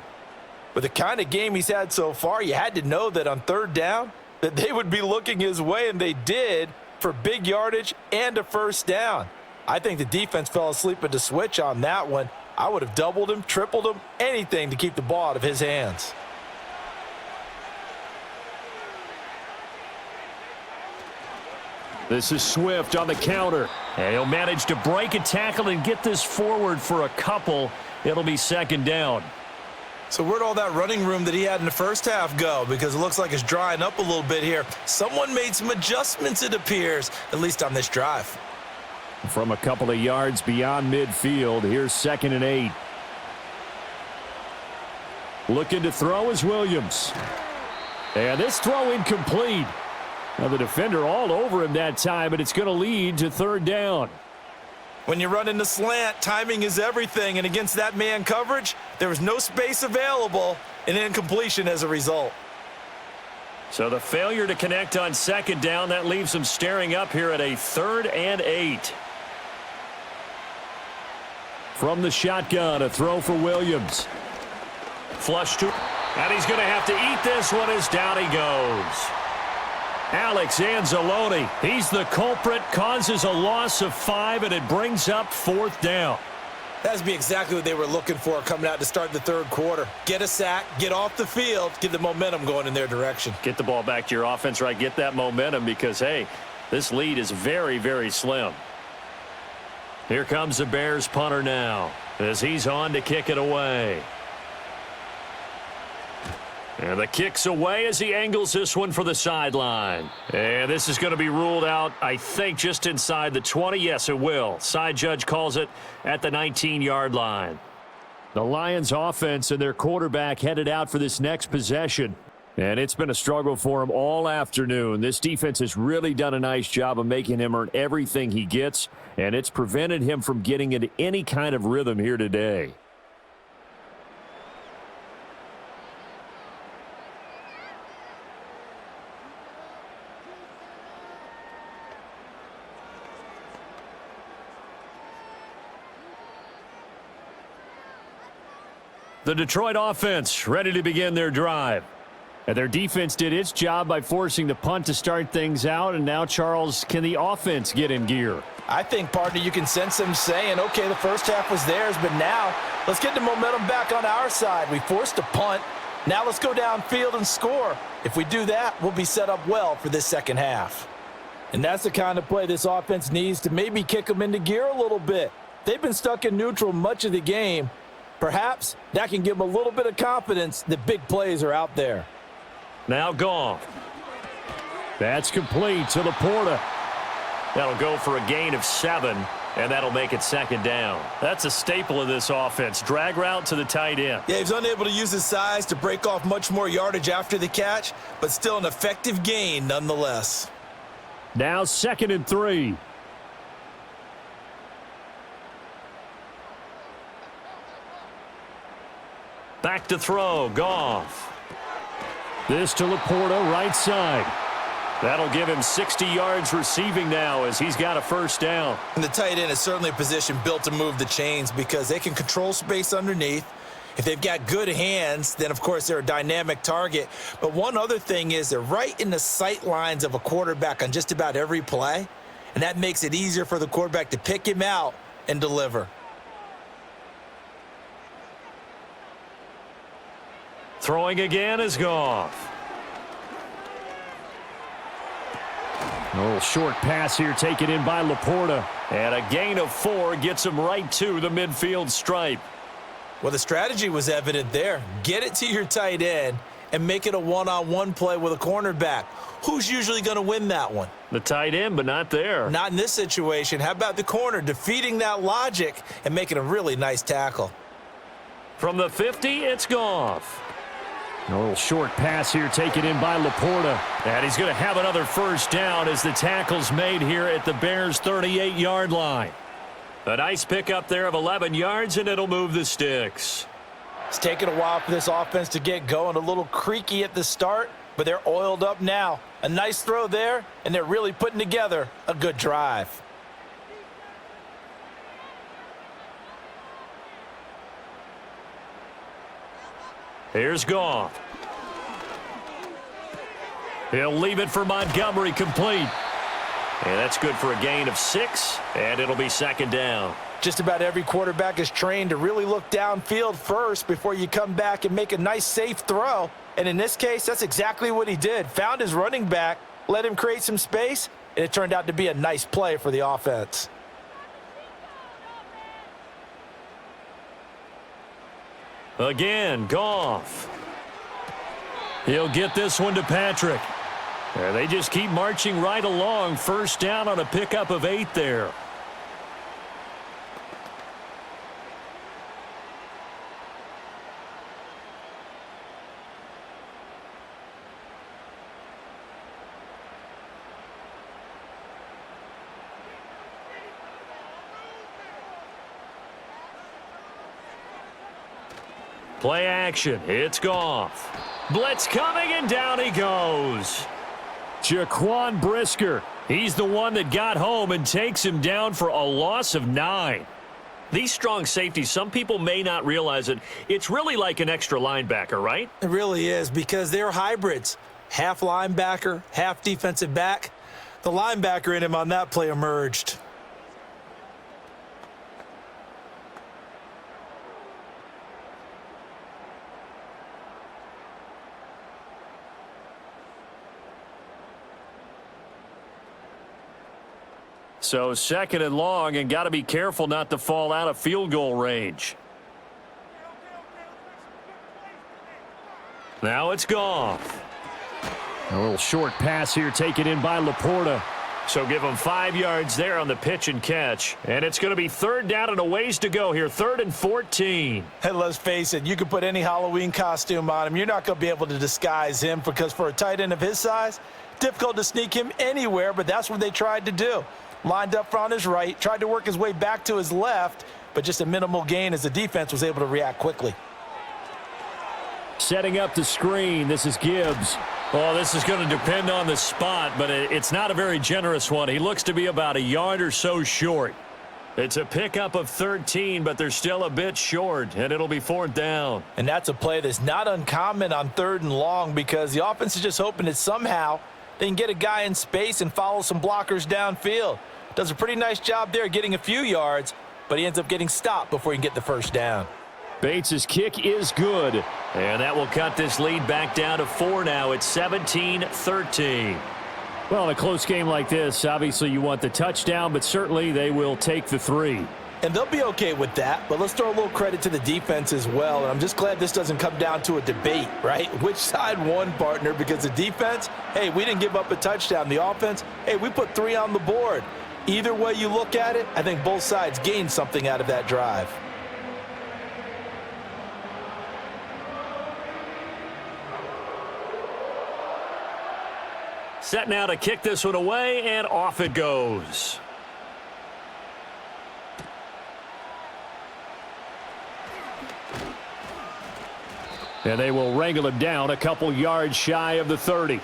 With the kind of game he's had so far, you had to know that on 3rd down that they would be looking his way, and they did, for big yardage and a 1st down. I think the defense fell asleep at the switch on that one. I would have doubled him, tripled him, anything to keep the ball out of his hands. This is Swift on the counter. And he'll manage to break a tackle and get this forward for a couple. It'll be 2nd down. So where'd all that running room that he had in the first half go? Because it looks like it's drying up a little bit here. Someone made some adjustments, it appears, at least on this drive. From a couple of yards beyond midfield, here's 2nd and 8. Looking to throw is Williams. And this throw incomplete. Now the defender all over him that time, but it's going to lead to 3rd down. When you run in the slant, timing is everything, and against that man coverage, there was no space available, and incompletion as a result. So the failure to connect on 2nd down, that leaves them staring up here at a 3rd and 8. From the shotgun, a throw for Williams. Flush to, and he's going to have to eat this one as down he goes. Alex Anzalone, he's the culprit, causes a loss of 5, and it brings up 4th down. That's be exactly what they were looking for coming out to start the 3rd quarter. Get a sack, get off the field, get the momentum going in their direction. Get the ball back to your offense, right? Get that momentum because, hey, this lead is very, very slim. Here comes the Bears punter now as he's on to kick it away. And the kick's away as he angles this one for the sideline. And this is going to be ruled out, I think, just inside the 20. Yes, it will. Side judge calls it at the 19-yard line. The Lions offense and their quarterback headed out for this next possession. And it's been a struggle for him all afternoon. This defense has really done a nice job of making him earn everything he gets, and it's prevented him from getting into any kind of rhythm here today. The Detroit offense ready to begin their drive. And their defense did its job by forcing the punt to start things out. And now, Charles, can the offense get in gear? I think, partner, you can sense them saying, okay, the first half was theirs, but now let's get the momentum back on our side. We forced a punt. Now let's go downfield and score. If we do that, we'll be set up well for this second half. And that's the kind of play this offense needs to maybe kick them into gear a little bit. They've been stuck in neutral much of the game. Perhaps that can give them a little bit of confidence that big plays are out there. Now Goff. That's complete to Laporta. That'll go for a gain of 7, and that'll make it 2nd down. That's a staple of this offense. Drag route to the tight end. Yeah, he's unable to use his size to break off much more yardage after the catch, but still an effective gain nonetheless. Now 2nd and 3. Back to throw, Goff. This to Laporta, right side. That'll give him 60 yards receiving now as he's got a 1st down. And the tight end is certainly a position built to move the chains because they can control space underneath. If they've got good hands, then, of course, they're a dynamic target. But one other thing is they're right in the sight lines of a quarterback on just about every play, and that makes it easier for the quarterback to pick him out and deliver. Throwing again is Goff. A little short pass here taken in by Laporta. And a gain of 4 gets him right to the midfield stripe. Well, the strategy was evident there. Get it to your tight end and make it a one-on-one play with a cornerback. Who's usually going to win that one? The tight end, but not there. Not in this situation. How about the corner defeating that logic and making a really nice tackle? From the 50, it's Goff. A little short pass here taken in by Laporta. And he's going to have another 1st down as the tackle's made here at the Bears' 38-yard line. A nice pickup there of 11 yards, and it'll move the sticks. It's taken a while for this offense to get going. A little creaky at the start, but they're oiled up now. A nice throw there, and they're really putting together a good drive. Here's Goff. He'll leave it for Montgomery, complete. And that's good for a gain of 6, and it'll be 2nd down. Just about every quarterback is trained to really look downfield first before you come back and make a nice, safe throw. And in this case, that's exactly what he did. Found his running back, let him create some space, and it turned out to be a nice play for the offense. Again, Goff. He'll get this one to Patrick. They just keep marching right along. First down on a pickup of 8 there. Play action. It's Goff. Blitz coming, and down he goes. Jaquan Brisker. He's the one that got home and takes him down for a loss of 9. These strong safeties, some people may not realize it. It's really like an extra linebacker, right? It really is, because they're hybrids. Half linebacker, half defensive back. The linebacker in him on that play emerged. So 2nd and long, and got to be careful not to fall out of field goal range. Now it's Goff. A little short pass here taken in by Laporta. So give him 5 yards there on the pitch and catch. And it's going to be 3rd down and a ways to go here. 3rd and 14. And let's face it, you can put any Halloween costume on him. You're not going to be able to disguise him, because for a tight end of his size, difficult to sneak him anywhere, but that's what they tried to do. Lined up on his right, tried to work his way back to his left, but just a minimal gain as the defense was able to react quickly. Setting up the screen. This is Gibbs. Well, this is going to depend on the spot, but it's not a very generous one. He looks to be about a yard or so short. It's a pickup of 13, but they're still a bit short, and it'll be 4th down. And that's a play that's not uncommon on 3rd and long, because the offense is just hoping that somehow they can get a guy in space and follow some blockers downfield. Does a pretty nice job there getting a few yards, but he ends up getting stopped before he can get the first down. Bates' kick is good. And that will cut this lead back down to 4 now. It's 17-13. Well, in a close game like this, obviously you want the touchdown, but certainly they will take the 3. And they'll be okay with that, but let's throw a little credit to the defense as well. And I'm just glad this doesn't come down to a debate, right? Which side won, partner? Because the defense, hey, we didn't give up a touchdown. The offense, hey, we put 3 on the board. Either way you look at it, I think both sides gained something out of that drive. Set now to kick this one away, and off it goes. And they will wrangle him down a couple yards shy of the 30.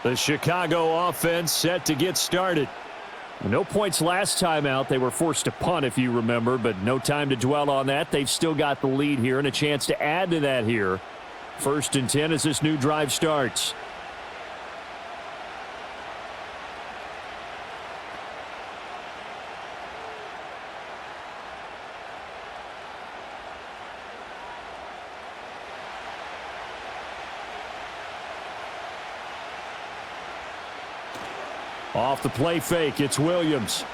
The Chicago offense set to get started. No points last time out. They were forced to punt, if you remember, but no time to dwell on that. They've still got the lead here and a chance to add to that here. 1st and 10 as this new drive starts. Off the play fake, it's Williams.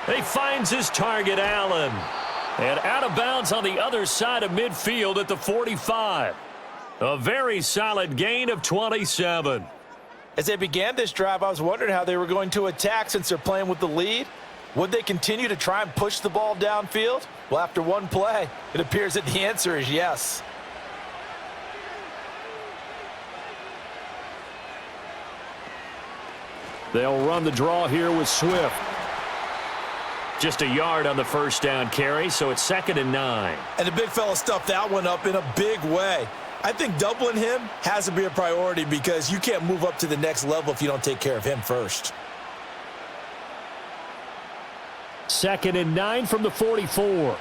He finds his target, Allen. And out of bounds on the other side of midfield at the 45. A very solid gain of 27. As they began this drive, I was wondering how they were going to attack since they're playing with the lead. Would they continue to try and push the ball downfield? Well, after one play, it appears that the answer is yes. They'll run the draw here with Swift. Just a yard on the first down carry, so it's 2nd and 9. And the big fella stuffed that one up in a big way. I think doubling him has to be a priority, because you can't move up to the next level if you don't take care of him first. 2nd and 9 from the 44.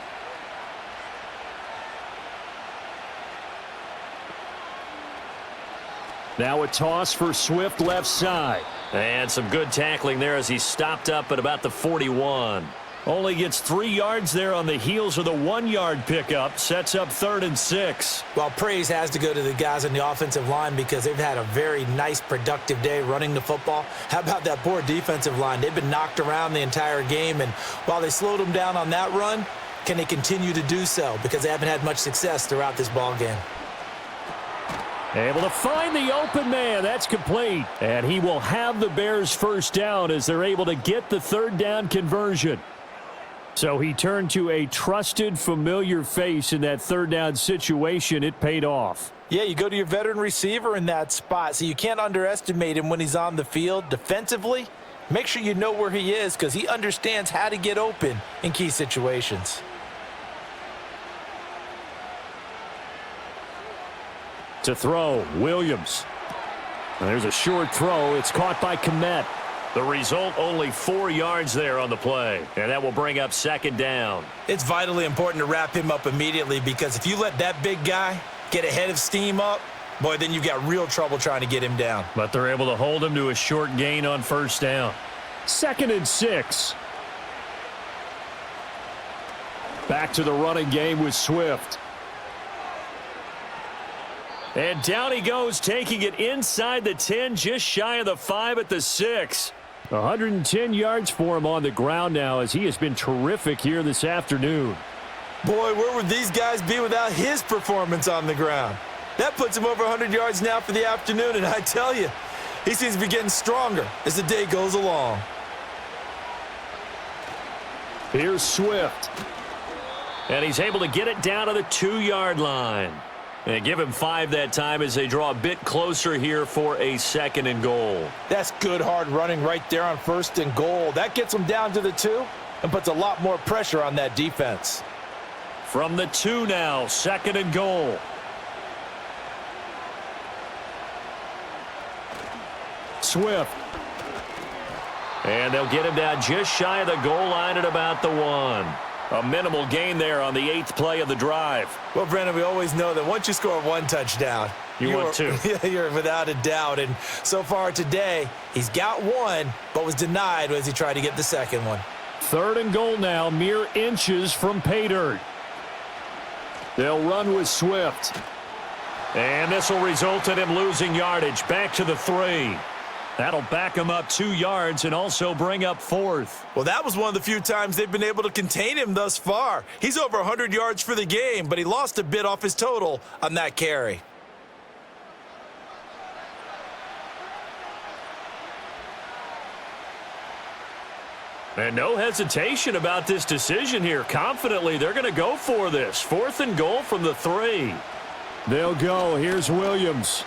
Now a toss for Swift left side. And some good tackling there as he stopped up at about the 41. Only gets 3 yards there on the heels of the 1-yard pickup. Sets up 3rd and 6. Well, praise has to go to the guys on the offensive line, because they've had a very nice, productive day running the football. How about that poor defensive line? They've been knocked around the entire game, and while they slowed them down on that run, can they continue to do so? Because they haven't had much success throughout this ball game. Able to find the open man. That's complete. And he will have the Bears first down as they're able to get the third down conversion. So he turned to a trusted, familiar face in that third down situation. It paid off. Yeah, you go to your veteran receiver in that spot, so you can't underestimate him when he's on the field. Defensively, make sure you know where he is because he understands how to get open in key situations. To throw, Williams. And there's a short throw. It's caught by Kmet. The result, only 4 yards there on the play. And that will bring up second down. It's vitally important to wrap him up immediately because if you let that big guy get ahead of steam up, boy, then you've got real trouble trying to get him down. But they're able to hold him to a short gain on first down. 2nd and 6. Back to the running game with Swift. And down he goes, taking it inside the 10, just shy of the 5 at the 6. 110 yards for him on the ground now as he has been terrific here this afternoon. Boy, where would these guys be without his performance on the ground? That puts him over 100 yards now for the afternoon, and I tell you, he seems to be getting stronger as the day goes along. Here's Swift. And he's able to get it down to the 2-yard line. And give him 5 that time as they draw a bit closer here for a 2nd and goal. That's good hard running right there on 1st and goal. That gets them down to the 2 and puts a lot more pressure on that defense. From the 2 now, 2nd and goal. Swift. And they'll get him down just shy of the goal line at about the 1. A minimal gain there on the 8th play of the drive. Well, Brendan, we always know that once you score 1 touchdown, you want 2. You're without a doubt. And so far today, he's got 1, but was denied as he tried to get the 2nd one. 3rd and goal now, mere inches from pay dirt. They'll run with Swift. And this will result in him losing yardage. Back to the 3. That'll back him up 2 yards and also bring up 4th. Well, that was one of the few times they've been able to contain him thus far. He's over 100 yards for the game, but he lost a bit off his total on that carry. And no hesitation about this decision here. Confidently, they're going to go for this. 4th and goal from the 3. They'll go. Here's Williams.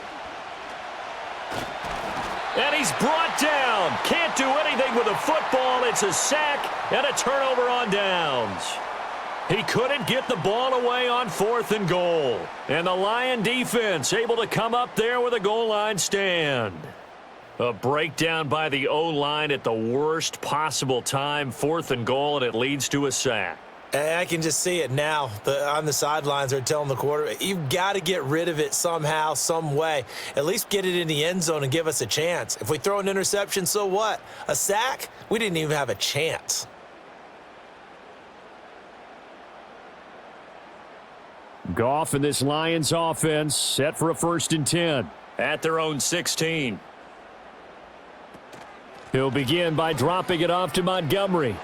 And he's brought down. Can't do anything with a football. It's a sack and a turnover on downs. He couldn't get the ball away on 4th and goal. And the Lion defense able to come up there with a goal line stand. A breakdown by the O-line at the worst possible time. 4th and goal, and it leads to a sack. And I can just see it now. On the sidelines, they're telling the quarterback, you've got to get rid of it somehow, some way. At least get it in the end zone and give us a chance. If we throw an interception, so what? A sack? We didn't even have a chance. Goff and this Lions offense set for a 1st and 10 at their own 16. He'll begin by dropping it off to Montgomery.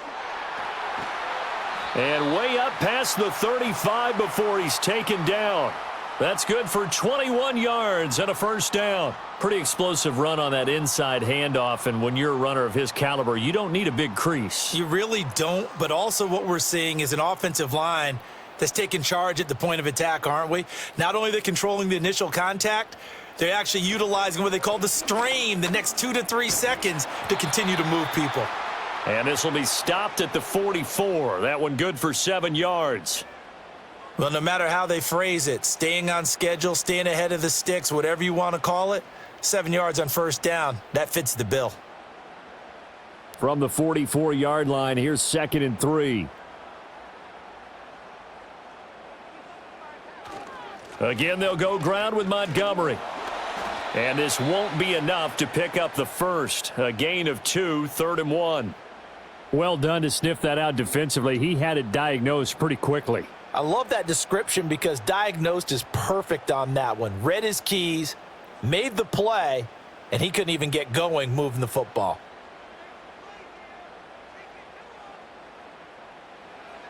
And way up past the 35 before he's taken down. That's good for 21 yards and a 1st down. Pretty explosive run on that inside handoff, and when you're a runner of his caliber, you don't need a big crease. You really don't, but also what we're seeing is an offensive line that's taking charge at the point of attack, aren't we? Not only are they controlling the initial contact, they're actually utilizing what they call the strain the next 2 to 3 seconds to continue to move people. And this will be stopped at the 44. That one good for 7 yards. Well, no matter how they phrase it, staying on schedule, staying ahead of the sticks, whatever you want to call it, 7 yards on 1st down, that fits the bill. From the 44-yard line, here's 2nd and 3. Again, they'll go ground with Montgomery. And this won't be enough to pick up the 1st. A gain of 2, 3rd and 1. Well done to sniff that out defensively. He had it diagnosed pretty quickly. I love that description because diagnosed is perfect on that one. Read his keys, made the play, and he couldn't even get going moving the football.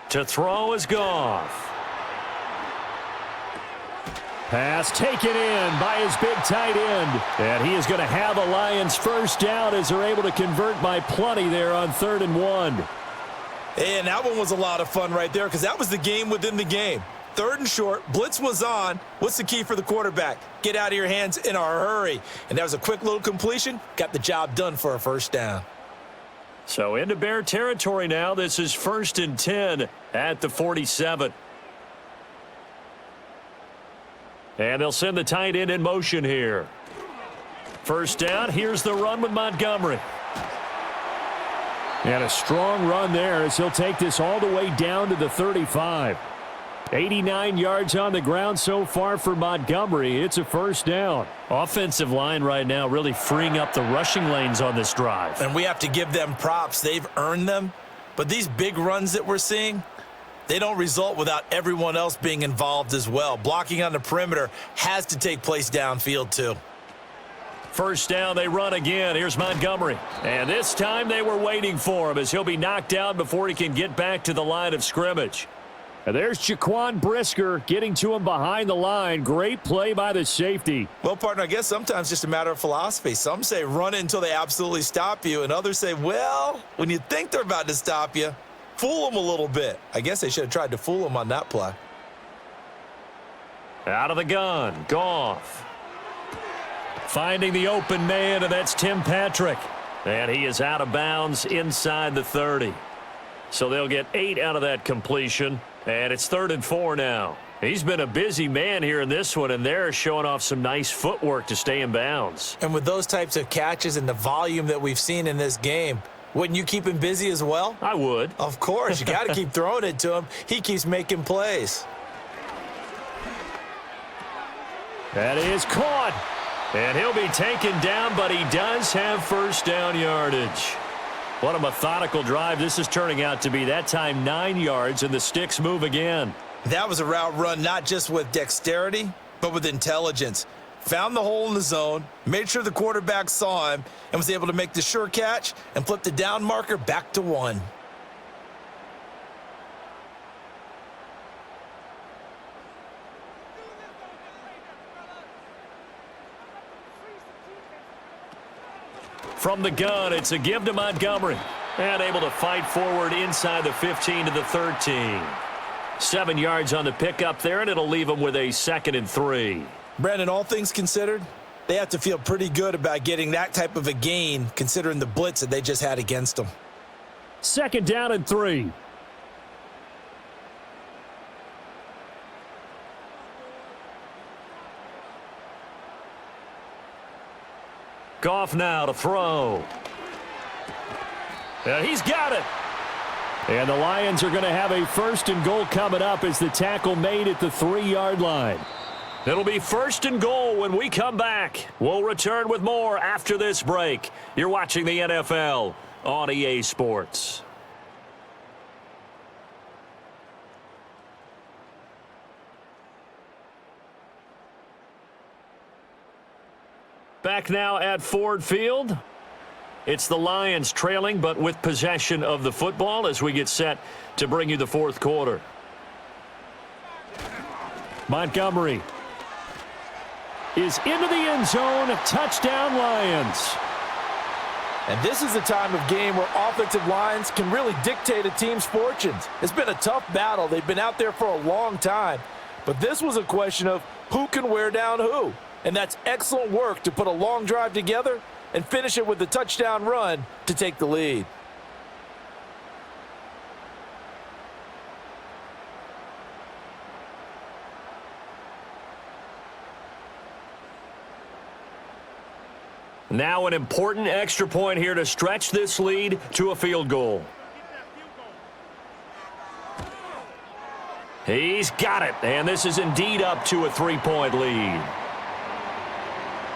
To throw is Goff. Pass taken in by his big tight end. And he is going to have a Lions first down as they're able to convert by plenty there on 3rd and 1. And that one was a lot of fun right there because that was the game within the game. 3rd and short, blitz was on. What's the key for the quarterback? Get out of your hands in a hurry. And that was a quick little completion. Got the job done for a first down. So into Bear territory now. This is 1st and 10 at the 47. And they'll send the tight end in motion here. First down, here's the run with Montgomery. And a strong run there as he'll take this all the way down to the 35. 89 yards on the ground so far for Montgomery. It's a first down. Offensive line right now really freeing up the rushing lanes on this drive. And we have to give them props. They've earned them. But these big runs that we're seeing, they don't result without everyone else being involved as well. Blocking on the perimeter has to take place downfield too. First down, they run again. Here's Montgomery. And this time they were waiting for him as he'll be knocked down before he can get back to the line of scrimmage. And there's Jaquan Brisker getting to him behind the line. Great play by the safety. Well, partner, I guess sometimes it's just a matter of philosophy. Some say run until they absolutely stop you, and others say, well, when you think they're about to stop you, fool them a little bit. I guess they should have tried to fool them on that play. Out of the gun, Goff. Finding the open man, and that's Tim Patrick. And he is out of bounds inside the 30. So they'll get 8 out of that completion. And it's 3rd and 4 now. He's been a busy man here in this one, and they're showing off some nice footwork to stay in bounds. And with those types of catches and the volume that we've seen in this game, wouldn't you keep him busy as well? I would. Of course. You got to keep throwing it to him. He keeps making plays. That is caught. And he'll be taken down, but he does have first down yardage. What a methodical drive this is turning out to be. That time 9 yards, and the sticks move again. That was a route run not just with dexterity, but with intelligence. Found the hole in the zone, made sure the quarterback saw him, and was able to make the sure catch and flip the down marker back to 1. From the gun, it's a give to Montgomery. And able to fight forward inside the 15 to the 13. 7 yards on the pickup there, and it'll leave him with a 2nd and 3. Brandon, all things considered, they have to feel pretty good about getting that type of a gain considering the blitz that they just had against them. 2nd down and 3. Goff now to throw. And he's got it. And the Lions are going to have a 1st and goal coming up as the tackle made at the 3-yard line. It'll be 1st and goal when we come back. We'll return with more after this break. You're watching the NFL on EA Sports. Back now at Ford Field. It's the Lions trailing, but with possession of the football as we get set to bring you the 4th quarter. Montgomery is into the end zone. Touchdown, Lions. And this is the time of game where offensive lines can really dictate a team's fortunes. It's been a tough battle. They've been out there for a long time. But this was a question of who can wear down who. And that's excellent work to put a long drive together and finish it with a touchdown run to take the lead. Now an important extra point here to stretch this lead to a field goal. He's got it, and this is indeed up to a 3-point lead.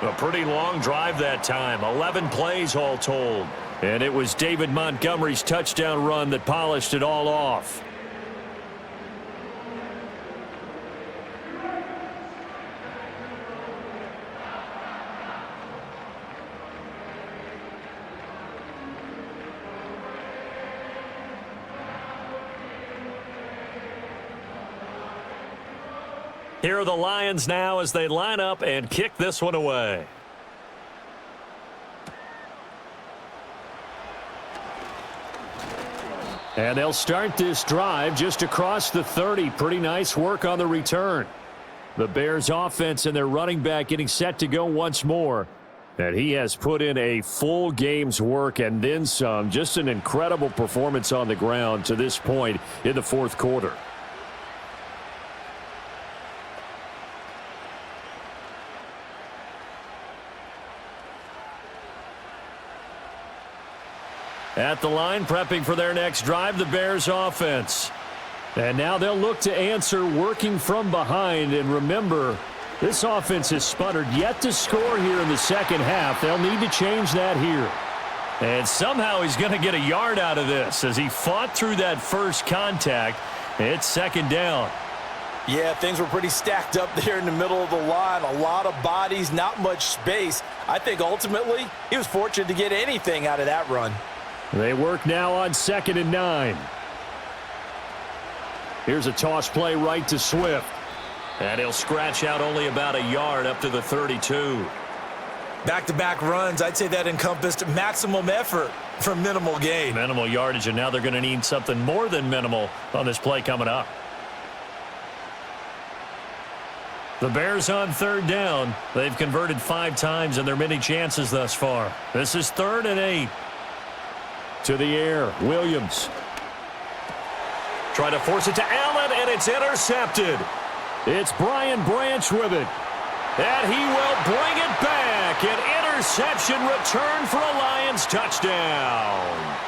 A pretty long drive that time, 11 plays all told. And it was David Montgomery's touchdown run that polished it all off. Here are the Lions now as they line up and kick this one away. And they'll start this drive just across the 30. Pretty nice work on the return. The Bears offense and their running back getting set to go once more. And he has put in a full game's work and then some. Just an incredible performance on the ground to this point in the fourth quarter. At the line, prepping for their next drive, the Bears offense. And now they'll look to answer working from behind. And remember, this offense has sputtered yet to score here in the second half. They'll need to change that here. And somehow he's going to get a yard out of this as he fought through that first contact. It's second down. Yeah, things were pretty stacked up there in the middle of the line. A lot of bodies, not much space. I think ultimately he was fortunate to get anything out of that run. They work now on 2nd and 9. Here's a toss play right to Swift. And he'll scratch out only about a yard up to the 32. Back-to-back runs, I'd say that encompassed maximum effort for minimal gain. Minimal yardage, and now they're going to need something more than minimal on this play coming up. The Bears on 3rd down. They've converted 5 times in their many chances thus far. This is 3rd and 8. To the air, Williams. Try to force it to Allen, and it's intercepted. It's Brian Branch with it. And he will bring it back. An interception return for a Lions touchdown.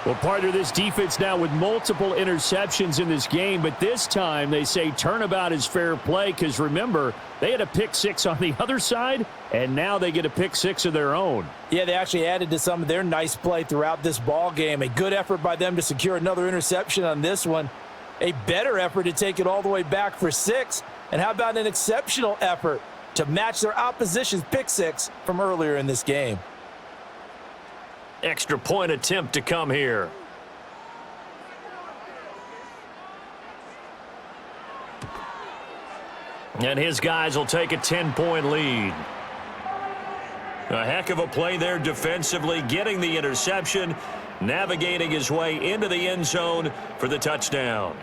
Well, partner, this defense now with multiple interceptions in this game, but this time they say turnabout is fair play because, remember, they had a pick 6 on the other side, and now they get a pick 6 of their own. Yeah, they actually added to some of their nice play throughout this ball game. A good effort by them to secure another interception on this one. A better effort to take it all the way back for 6. And how about an exceptional effort to match their opposition's pick 6 from earlier in this game? Extra point attempt to come here. And his guys will take a 10-point lead. A heck of a play there defensively, getting the interception, navigating his way into the end zone for the touchdown.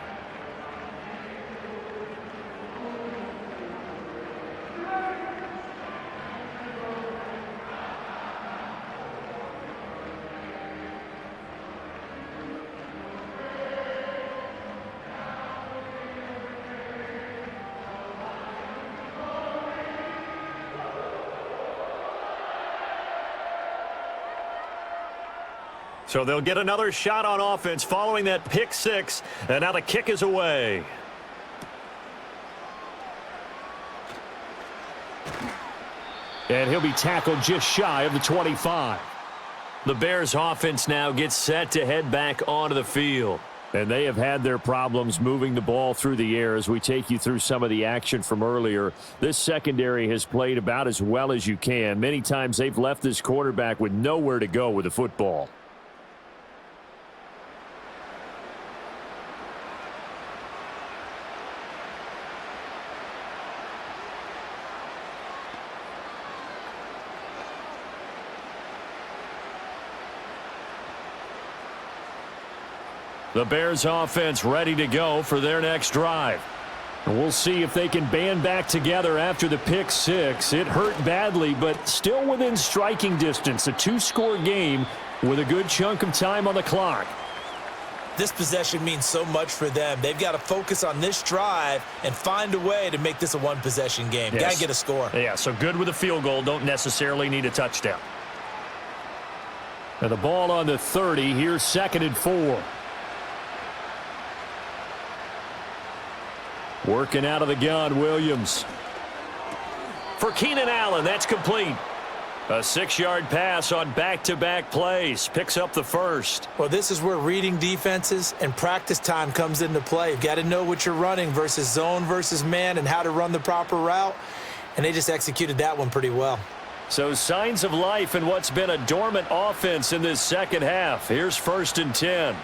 So they'll get another shot on offense following that pick 6, and now the kick is away. And he'll be tackled just shy of the 25. The Bears offense now gets set to head back onto the field. And they have had their problems moving the ball through the air as we take you through some of the action from earlier. This secondary has played about as well as you can. Many times they've left this quarterback with nowhere to go with the football. The Bears offense ready to go for their next drive. And we'll see if they can band back together after the pick 6. It hurt badly, but still within striking distance. A 2-score game with a good chunk of time on the clock. This possession means so much for them. They've got to focus on this drive and find a way to make this a one-possession game. Yes. Got to get a score. Yeah, so good with a field goal. Don't necessarily need a touchdown. And the ball on the 30. Here's 2nd and 4. Working out of the gun, Williams. For Keenan Allen, that's complete. A 6-yard pass on back-to-back plays. Picks up the first. Well, this is where reading defenses and practice time comes into play. You've got to know what you're running versus zone versus man and how to run the proper route. And they just executed that one pretty well. So signs of life in what's been a dormant offense in this second half. Here's 1st and 10.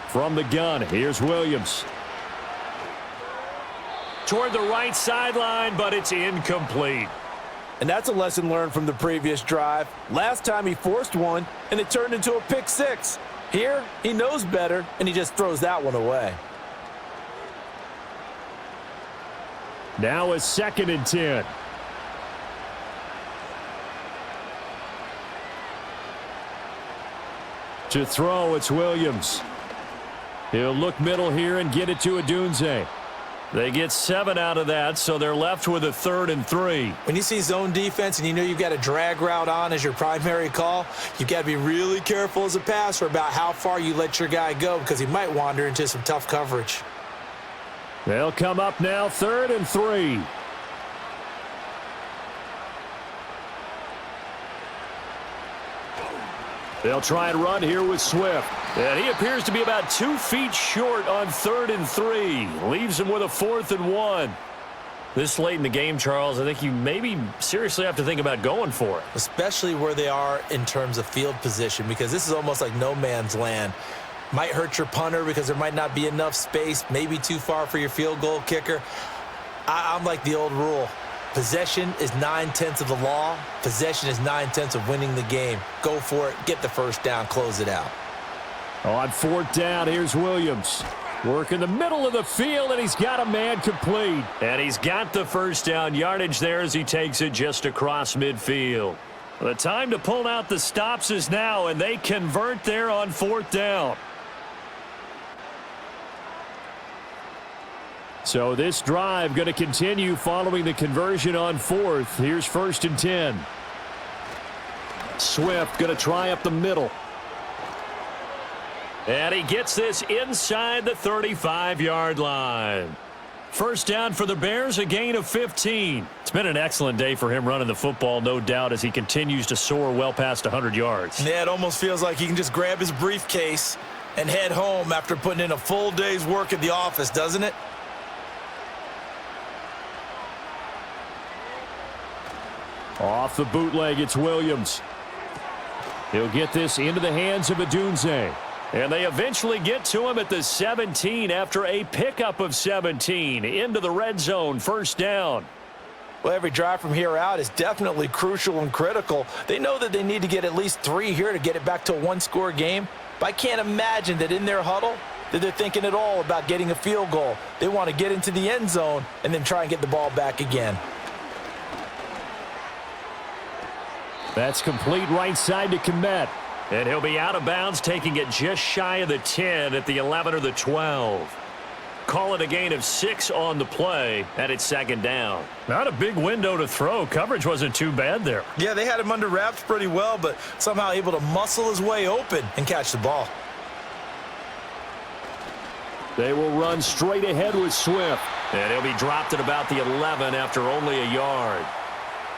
From the gun, here's Williams. toward the right sideline, but it's incomplete. And that's a lesson learned from the previous drive. Last time he forced one, and it turned into a pick six. Here, he knows better, and he just throws that one away. Now a 2nd and 10. To throw, it's Williams. He'll look middle here and get it to Odunze. They get 7 out of that, so they're left with a 3rd and 3. When you see zone defense and you know you've got a drag route on as your primary call, you've got to be really careful as a passer about how far you let your guy go because he might wander into some tough coverage. They'll come up now 3rd and 3. They'll try and run here with Swift. And he appears to be about 2 feet short on 3rd and 3. Leaves him with a 4th and 1. This late in the game, Charles, I think you maybe seriously have to think about going for it. Especially where they are in terms of field position, because this is almost like no man's land. Might hurt your punter because there might not be enough space, maybe too far for your field goal kicker. I'm like the old rule. Possession is 9/10 of the law. Possession is 9/10 of winning the game. Go for it. Get the first down. Close it out. On 4th down, here's Williams. Work in the middle of the field, and he's got a man complete. And he's got the first down yardage there as he takes it just across midfield. The time to pull out the stops is now, and they convert there on 4th down. So this drive going to continue following the conversion on 4th. Here's 1st and 10. Swift going to try up the middle. And he gets this inside the 35-yard line. First down for the Bears, a gain of 15. It's been an excellent day for him running the football, no doubt, as he continues to soar well past 100 yards. Yeah, it almost feels like he can just grab his briefcase and head home after putting in a full day's work at the office, doesn't it? Off the bootleg, it's Williams. He'll get this into the hands of Odunze. And they eventually get to him at the 17 after a pickup of 17 into the red zone. First down. Well, every drive from here out is definitely crucial and critical. They know that they need to get at least 3 here to get it back to a one-score game. But I can't imagine that in their huddle that they're thinking at all about getting a field goal. They want to get into the end zone and then try and get the ball back again. That's complete right side to Kmet. And he'll be out of bounds, taking it just shy of the 10 at the 11 or the 12. Call it a gain of 6 on the play, and it's 2nd down. Not a big window to throw. Coverage wasn't too bad there. Yeah, they had him under wraps pretty well, but somehow able to muscle his way open and catch the ball. They will run straight ahead with Swift. And he'll be dropped at about the 11 after only a yard.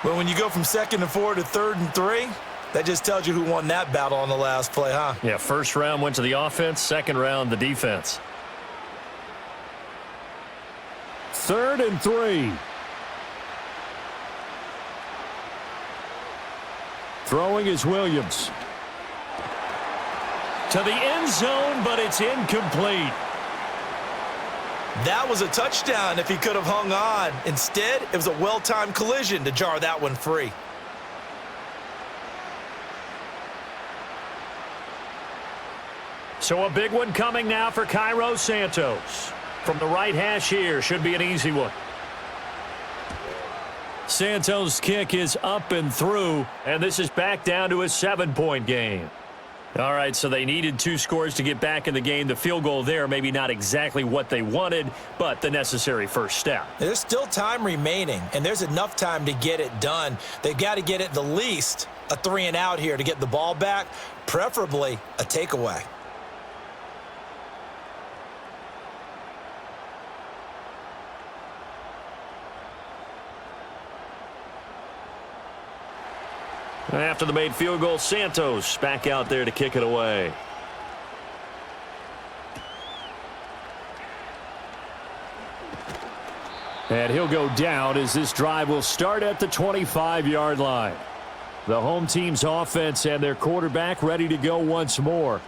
But when you go from 2nd and 4 to 3rd and 3, that just tells you who won that battle on the last play, huh? Yeah, first round went to the offense, second round the defense. 3rd and 3. Throwing is Williams. To the end zone, but it's incomplete. That was a touchdown if he could have hung on. Instead, it was a well-timed collision to jar that one free. So a big one coming now for Cairo Santos. From the right hash here, should be an easy one. Santos' kick is up and through, and this is back down to a 7-point game. All right, so they needed 2 scores to get back in the game. The field goal there, maybe not exactly what they wanted, but the necessary first step. There's still time remaining, and there's enough time to get it done. They've got to get at the least a 3 and out here to get the ball back, preferably a takeaway. After the made field goal, Santos back out there to kick it away. And he'll go down as this drive will start at the 25-yard line. The home team's offense and their quarterback ready to go once more.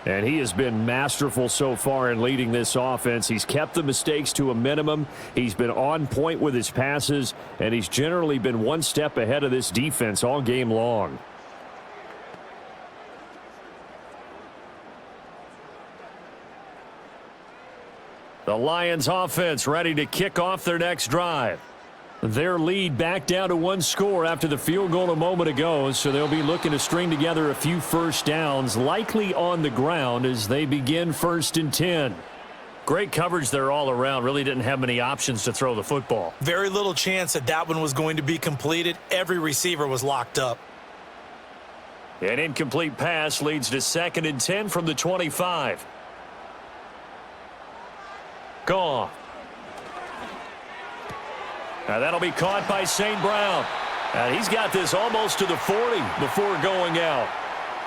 And he has been masterful so far in leading this offense. He's kept the mistakes to a minimum. He's been on point with his passes, and he's generally been one step ahead of this defense all game long. The Lions offense ready to kick off their next drive. Their lead back down to one score after the field goal a moment ago, so they'll be looking to string together a few first downs, likely on the ground as they begin 1st and 10. Great coverage there all around. Really didn't have many options to throw the football. Very little chance that that one was going to be completed. Every receiver was locked up. An incomplete pass leads to 2nd and 10 from the 25. Goff. Now that'll be caught by St. Brown. He's got this almost to the 40 before going out.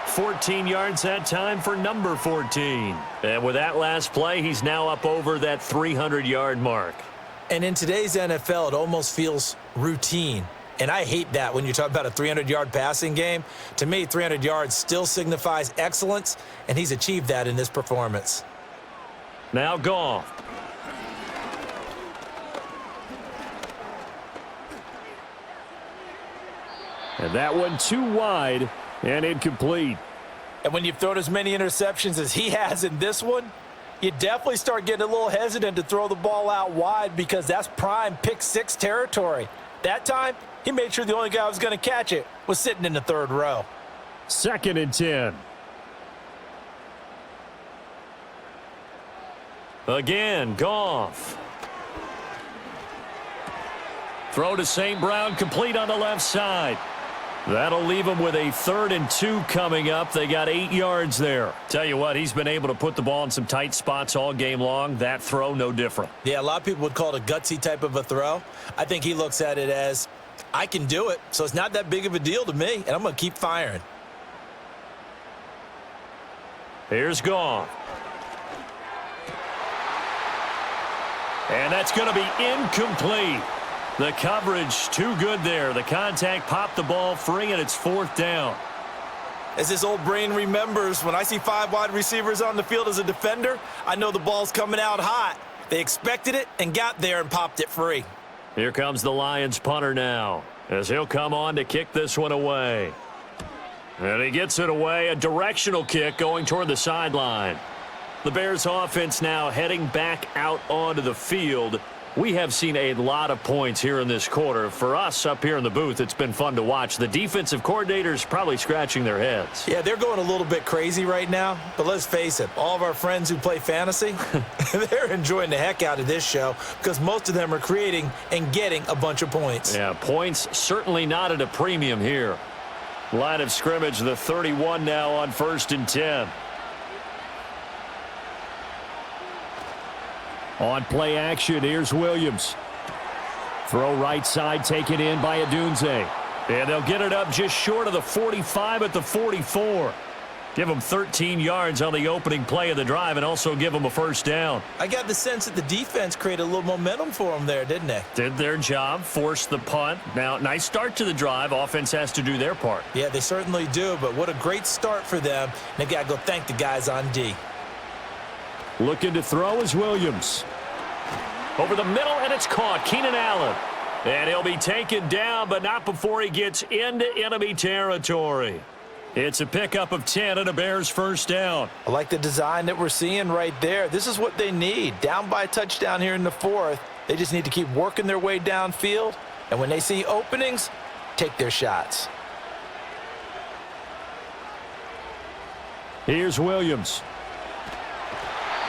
14 yards that time for number 14. And with that last play, he's now up over that 300-yard mark. And in today's NFL, it almost feels routine. And I hate that when you talk about a 300-yard passing game. To me, 300 yards still signifies excellence, and he's achieved that in this performance. Now Goff. And that one too wide and incomplete. And when you've thrown as many interceptions as he has in this one, you definitely start getting a little hesitant to throw the ball out wide because that's prime pick 6 territory. That time, he made sure the only guy who was going to catch it was sitting in the 3rd row. 2nd and 10. Again, Goff. Throw to St. Brown, complete on the left side. That'll leave him with a 3rd and 2 coming up. They got 8 yards there. Tell you what, he's been able to put the ball in some tight spots all game long. That throw, no different. Yeah, a lot of people would call it a gutsy type of a throw. I think he looks at it as, I can do it, so it's not that big of a deal to me, and I'm going to keep firing. Here's Goff. And that's going to be incomplete. The coverage too good there. The contact popped the ball free, and it's 4th down. As his old brain remembers, when I see 5 wide receivers on the field as a defender, I know the ball's coming out hot. They expected it and got there and popped it free. Here comes the Lions punter now, as he'll come on to kick this one away. And he gets it away, a directional kick going toward the sideline. The Bears offense now heading back out onto the field. We have seen a lot of points here in this quarter. For us up here in the booth, it's been fun to watch. The defensive coordinators probably scratching their heads. Yeah, they're going a little bit crazy right now. But let's face it, all of our friends who play fantasy, they're enjoying the heck out of this show because most of them are creating and getting a bunch of points. Yeah, points certainly not at a premium here. Line of scrimmage, the 31 now on 1st and 10. On play action, here's Williams. Throw right side, taken in by Adunze. And they'll get it up just short of the 45 at the 44. Give them 13 yards on the opening play of the drive and also give them a 1st down. I got the sense that the defense created a little momentum for them there, didn't they? Did their job, forced the punt. Now, nice start to the drive. Offense has to do their part. Yeah, they certainly do, but what a great start for them. And they got to go thank the guys on D. Looking to throw is Williams. Over the middle, and it's caught. Keenan Allen. And he'll be taken down, but not before he gets into enemy territory. It's a pickup of 10 and a Bears 1st down. I like the design that we're seeing right there. This is what they need. Down by a touchdown here in the 4th. They just need to keep working their way downfield. And when they see openings, take their shots. Here's Williams.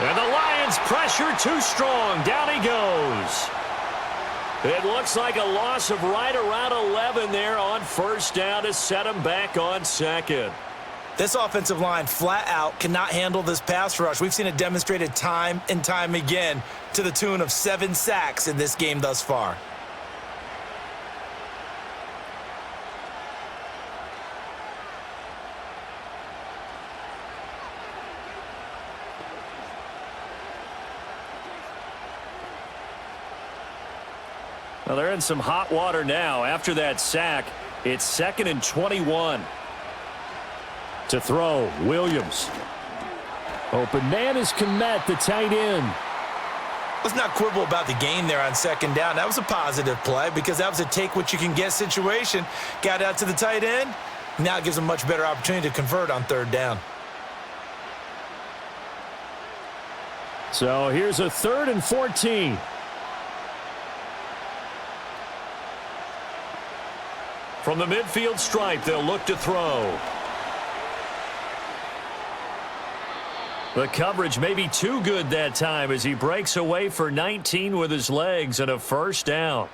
And the Lions pressure too strong. Down he goes. It looks like a loss of right around 11 there on 1st down to set him back on 2nd. This offensive line flat out cannot handle this pass rush. We've seen it demonstrated time and time again to the tune of 7 sacks in this game thus far. Well, they're in some hot water now. After that sack, it's 2nd and 21. To throw, Williams. Open man is Komet, the tight end. Let's not quibble about the gain there on second down. That was a positive play because that was a take-what-you-can-get situation. Got out to the tight end. Now it gives them a much better opportunity to convert on third down. So here's a 3rd and 14. From the midfield stripe, they'll look to throw. The coverage may be too good that time as he breaks away for 19 with his legs and a first down.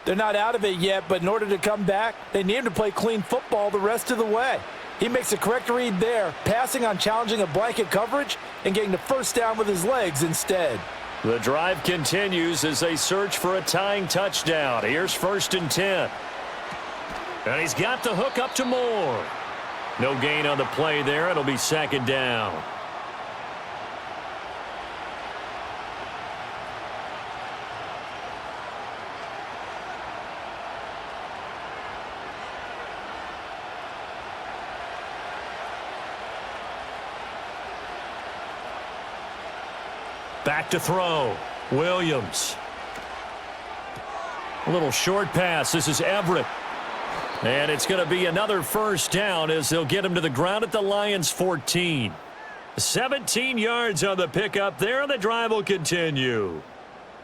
They're not out of it yet, but in order to come back, they need him to play clean football the rest of the way. He makes a correct read there, passing on challenging a blanket coverage and getting the first down with his legs instead. The drive continues as they search for a tying touchdown. Here's 1st and 10. And he's got the hook up to Moore. No gain on the play there. It'll be 2nd down. Back to throw. Williams. A little short pass. This is Everett. And it's going to be another first down as they'll get him to the ground at the Lions' 14. 17 yards on the pickup there, and the drive will continue.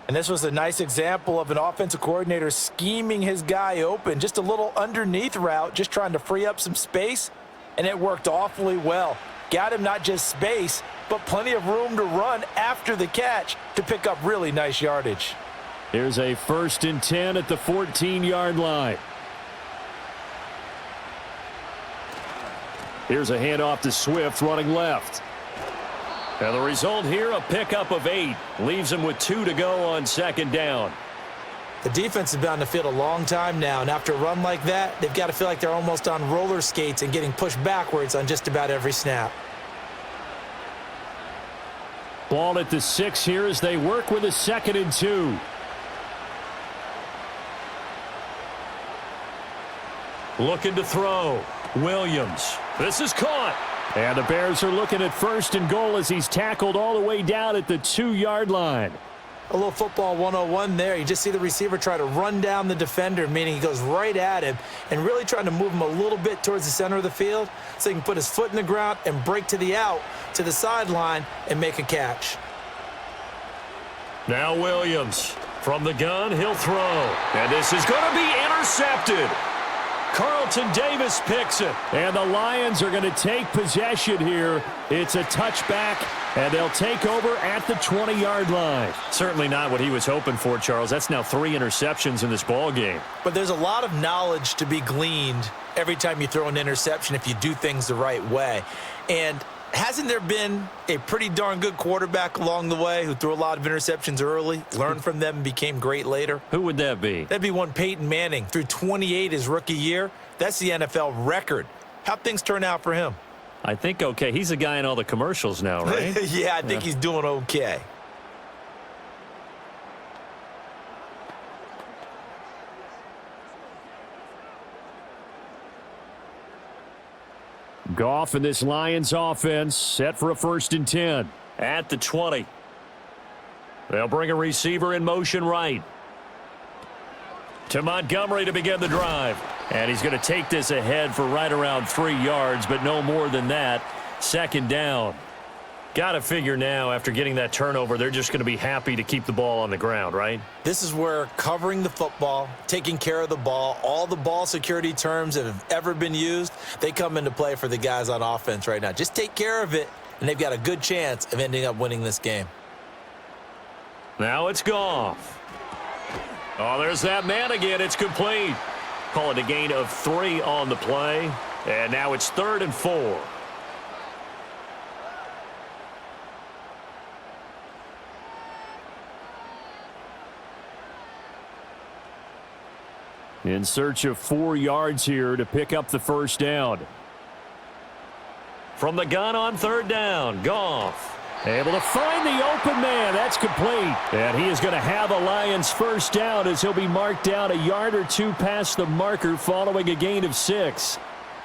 And this was a nice example of an offensive coordinator scheming his guy open. Just a little underneath route, just trying to free up some space, and it worked awfully well. Got him not just space, but plenty of room to run after the catch to pick up really nice yardage. Here's a 1st and 10 at the 14-yard line. Here's a handoff to Swift running left. And the result here, a pickup of 8. Leaves him with 2 to go on 2nd down. The defense has been on the field a long time now, and after a run like that, they've got to feel like they're almost on roller skates and getting pushed backwards on just about every snap. Ball at the 6 here as they work with a 2nd and 2. Looking to throw. Williams. This is caught. And the Bears are looking at 1st and goal as he's tackled all the way down at the 2-yard line. A little football 101 there. You just see the receiver try to run down the defender, meaning he goes right at him and really trying to move him a little bit towards the center of the field so he can put his foot in the ground and break to the out, to the sideline, and make a catch. Now Williams. From the gun, he'll throw. And this is going to be intercepted. Carlton Davis picks it. And the Lions are going to take possession here. It's a touchback, and they'll take over at the 20-yard line. Certainly not what he was hoping for, Charles. That's now 3 interceptions in this ball game. But there's a lot of knowledge to be gleaned every time you throw an interception if you do things the right way. And hasn't there been a pretty darn good quarterback along the way who threw a lot of interceptions early, learned from them, and became great later? Who would that be? That'd be one Peyton Manning. Threw 28 his rookie year. That's the NFL record. How'd things turn out for him? I think okay. He's a guy in all the commercials now, right? Yeah, I think he's doing okay. Goff and this Lions offense set for a 1st and 10. At the 20. They'll bring a receiver in motion right. To Montgomery to begin the drive. And he's going to take this ahead for right around 3 yards, but no more than that. 2nd down. Got to figure now, after getting that turnover, they're just going to be happy to keep the ball on the ground, right? This is where covering the football, taking care of the ball, all the ball security terms that have ever been used, they come into play for the guys on offense right now. Just take care of it, and they've got a good chance of ending up winning this game. Now it's Goff. Oh, there's that man again. It's complete. Call it a gain of 3 on the play. And now it's 3rd and 4. In search of 4 yards here to pick up the first down. From the gun on 3rd down, Goff. Able to find the open man. That's complete. And he is going to have a Lions first down as he'll be marked down a yard or 2 past the marker following a gain of 6.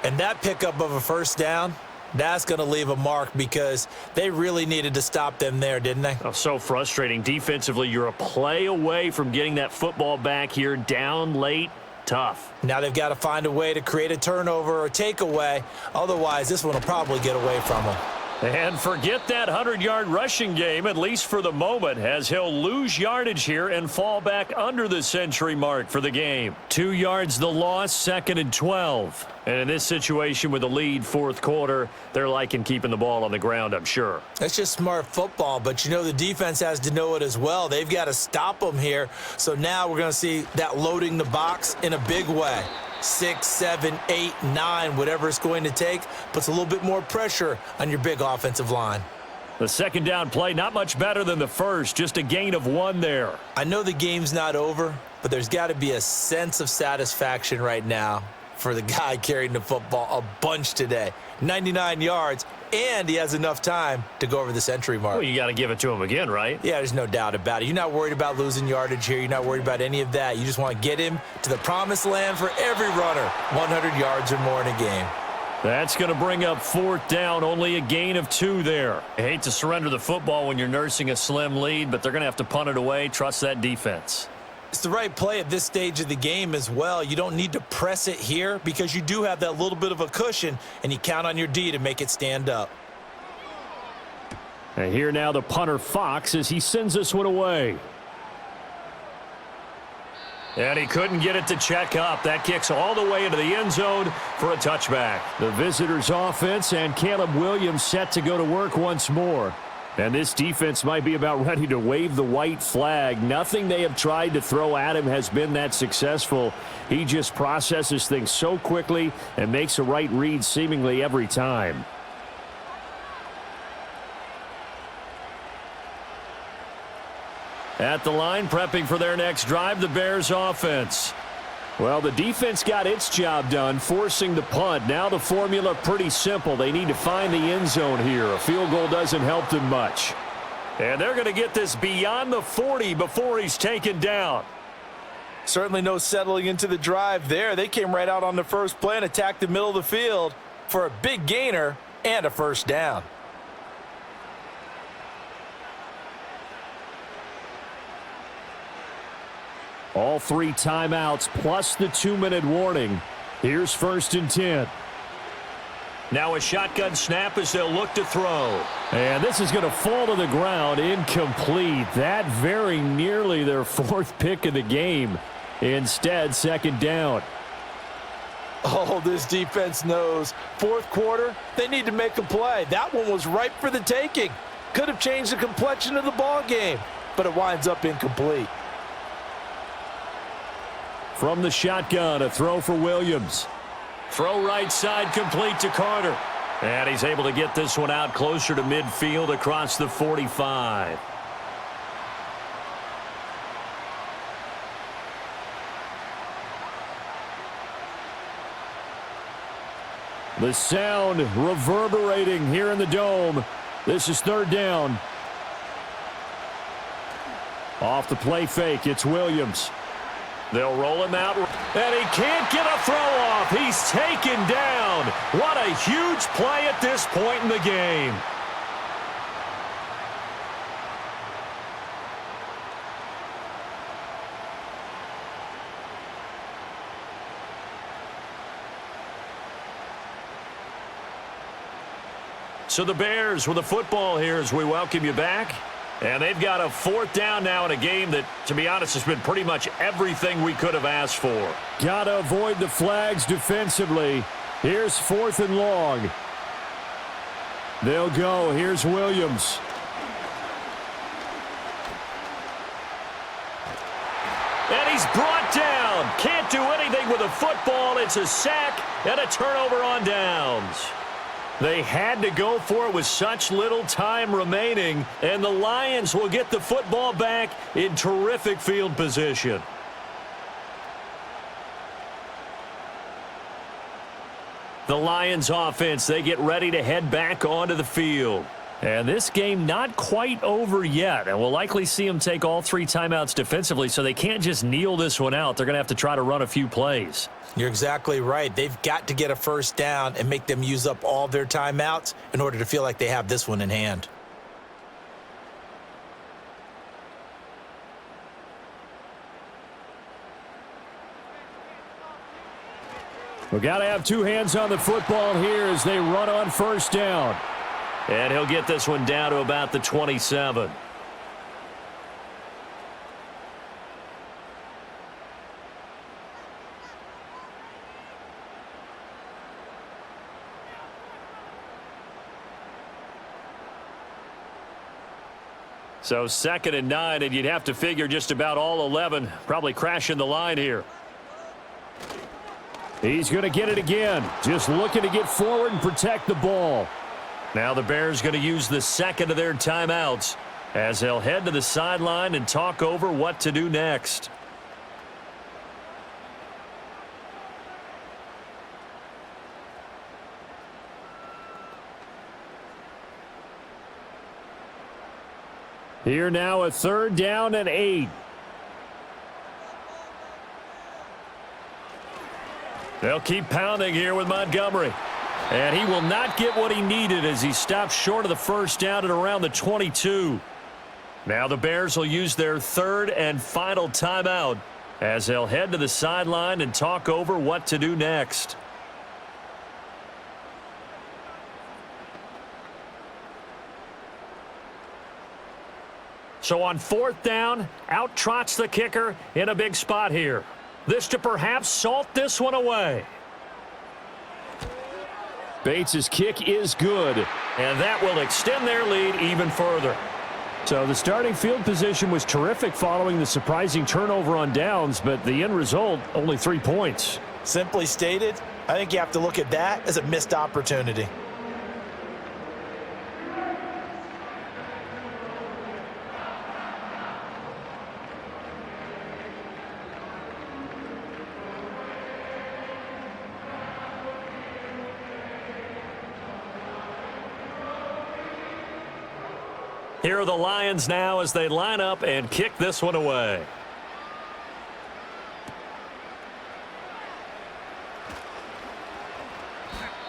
And that pickup of a first down That's going to leave a mark because they really needed to stop them there, didn't they? Oh, so frustrating. Defensively, you're a play away from getting that football back here, down late. Tough. Now they've got to find a way to create a turnover or takeaway. Otherwise, this one will probably get away from them. And forget that 100-yard rushing game, at least for the moment, as he'll lose yardage here and fall back under the century mark for the game. 2 yards the loss, 2nd and 12. And in this situation with the lead, fourth quarter, they're liking keeping the ball on the ground, I'm sure. That's just smart football, but you know the defense has to know it as well. They've got to stop them here. So now we're going to see that loading the box in a big way. 6, 7, 8, 9, whatever it's going to take, puts a little bit more pressure on your big offensive line. The second down play, not much better than the first, just a gain of 1 there. I know the game's not over, but there's got to be a sense of satisfaction right now for the guy carrying the football a bunch today. 99 yards, and he has enough time to go over the century mark. Well, you got to give it to him again, right? Yeah, there's no doubt about it. You're not worried about losing yardage here. You're not worried about any of that. You just want to get him to the promised land for every runner, 100 yards or more in a game. That's going to bring up 4th down, only a gain of 2 there. I hate to surrender the football when you're nursing a slim lead, but they're going to have to punt it away. Trust that defense. It's the right play at this stage of the game as well. You don't need to press it here because you do have that little bit of a cushion, and you count on your D to make it stand up. And here now the punter Fox as he sends this one away. And he couldn't get it to check up. That kicks all the way into the end zone for a touchback. The visitors' offense and Caleb Williams set to go to work once more. And this defense might be about ready to wave the white flag. Nothing they have tried to throw at him has been that successful. He just processes things so quickly and makes a right read seemingly every time. At the line, prepping for their next drive, the Bears offense. Well, the defense got its job done, forcing the punt. Now the formula pretty simple. They need to find the end zone here. A field goal doesn't help them much. And they're going to get this beyond the 40 before he's taken down. Certainly no settling into the drive there. They came right out on the first play and attacked the middle of the field for a big gainer and a first down. All 3 timeouts plus the 2-minute warning. Here's 1st and 10. Now a shotgun snap as they'll look to throw. And this is going to fall to the ground, incomplete. That very nearly their 4th pick of the game. Instead, 2nd down. Oh, this defense knows. 4th quarter, they need to make a play. That one was ripe for the taking. Could have changed the complexion of the ball game, but it winds up incomplete. From the shotgun, a throw for Williams. Throw right side complete to Carter. And he's able to get this one out closer to midfield across the 45. The sound reverberating here in the dome. This is 3rd down. Off the play fake, it's Williams. They'll roll him out, and he can't get a throw off. He's taken down. What a huge play at this point in the game. So the Bears with the football here as we welcome you back. And they've got a 4th down now in a game that, to be honest, has been pretty much everything we could have asked for. Got to avoid the flags defensively. Here's 4th and long. They'll go. Here's Williams. And he's brought down. Can't do anything with a football. It's a sack and a turnover on downs. They had to go for it with such little time remaining, and the Lions will get the football back in terrific field position. The Lions offense, they get ready to head back onto the field. And this game not quite over yet, and we'll likely see them take all 3 timeouts defensively, so they can't just kneel this one out. They're going to have to try to run a few plays. You're exactly right. They've got to get a first down and make them use up all their timeouts in order to feel like they have this one in hand. We've got to have 2 hands on the football here as they run on first down. And he'll get this one down to about the 27. So 2nd and 9, and you'd have to figure just about all 11 probably crashing the line here. He's going to get it again. Just looking to get forward and protect the ball. Now the Bears going to use the 2nd of their timeouts as they'll head to the sideline and talk over what to do next. Here now a 3rd down and 8. They'll keep pounding here with Montgomery. And he will not get what he needed as he stops short of the first down at around the 22. Now the Bears will use their 3rd and final timeout as they'll head to the sideline and talk over what to do next. So on 4th down, out trots the kicker in a big spot here. This to perhaps salt this one away. Bates' kick is good. And that will extend their lead even further. So the starting field position was terrific following the surprising turnover on downs, but the end result, only 3 points. Simply stated, I think you have to look at that as a missed opportunity. Here are the Lions now as they line up and kick this one away.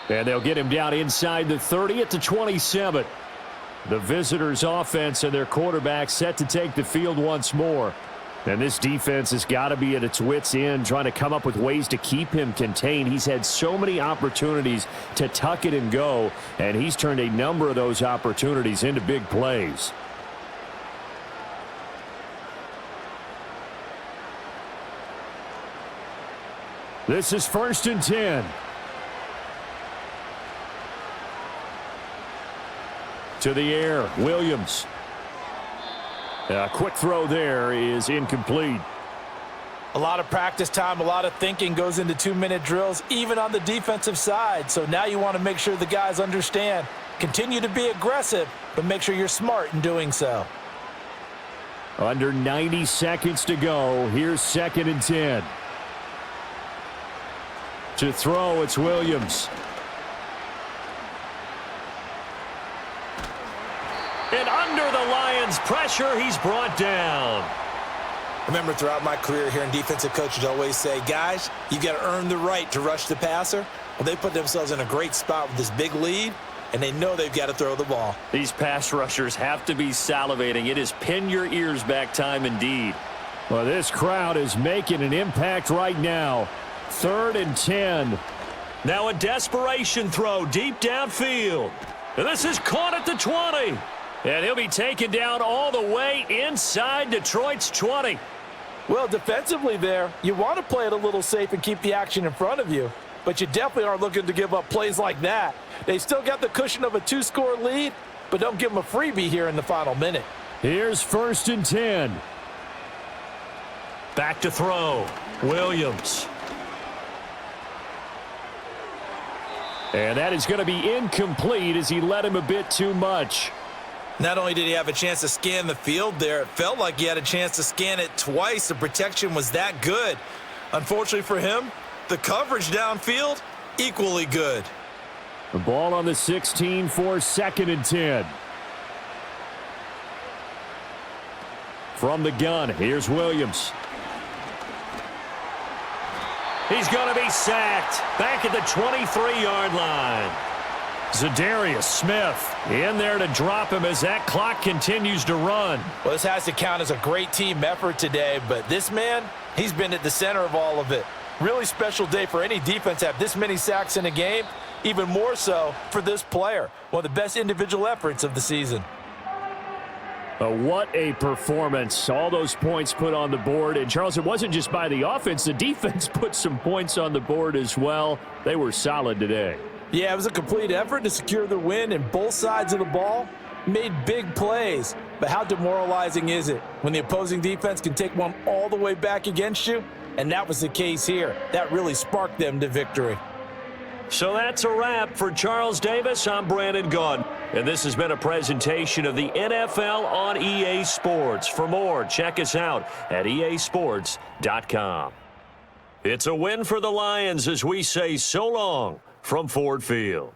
And they'll get him down inside the 30 at the 27. The visitors' offense and their quarterback set to take the field once more. And this defense has got to be at its wits' end, trying to come up with ways to keep him contained. He's had so many opportunities to tuck it and go, and he's turned a number of those opportunities into big plays. This is 1st and 10. To the air, Williams. A quick throw there is incomplete. A lot of practice time, a lot of thinking goes into 2-minute drills, even on the defensive side. So now you want to make sure the guys understand. Continue to be aggressive, but make sure you're smart in doing so. Under 90 seconds to go. Here's 2nd and 10. To throw, it's Williams. And under the Lions' pressure, he's brought down. Remember, throughout my career here in defensive coaches always say, guys, you got to earn the right to rush the passer. Well, they put themselves in a great spot with this big lead, and they know they've got to throw the ball. These pass rushers have to be salivating. It is pin your ears back time indeed. Well, this crowd is making an impact right now. 3rd and 10. Now a desperation throw deep downfield. And this is caught at the 20. And he'll be taken down all the way inside Detroit's 20. Well, defensively there, you want to play it a little safe and keep the action in front of you, but you definitely aren't looking to give up plays like that. They still got the cushion of a 2-score lead, but don't give them a freebie here in the final minute. Here's 1st and 10. Back to throw. Williams. And that is going to be incomplete as he led him a bit too much. Not only did he have a chance to scan the field there, it felt like he had a chance to scan it twice. The protection was that good. Unfortunately for him, the coverage downfield, equally good. The ball on the 16 for 2nd and 10. From the gun, here's Williams. He's going to be sacked back at the 23-yard line. Zadarius Smith in there to drop him as that clock continues to run. Well, this has to count as a great team effort today, but this man, he's been at the center of all of it. Really special day for any defense to have this many sacks in a game, even more so for this player. One of the best individual efforts of the season. What a performance. All those points put on the board. And, Charles, it wasn't just by the offense. The defense put some points on the board as well. They were solid today. Yeah, it was a complete effort to secure the win, and both sides of the ball made big plays. But how demoralizing is it when the opposing defense can take one all the way back against you? And that was the case here. That really sparked them to victory. So that's a wrap for Charles Davis. I'm Brandon Gunn. And this has been a presentation of the NFL on EA Sports. For more, check us out at easports.com. It's a win for the Lions as we say so long from Ford Field.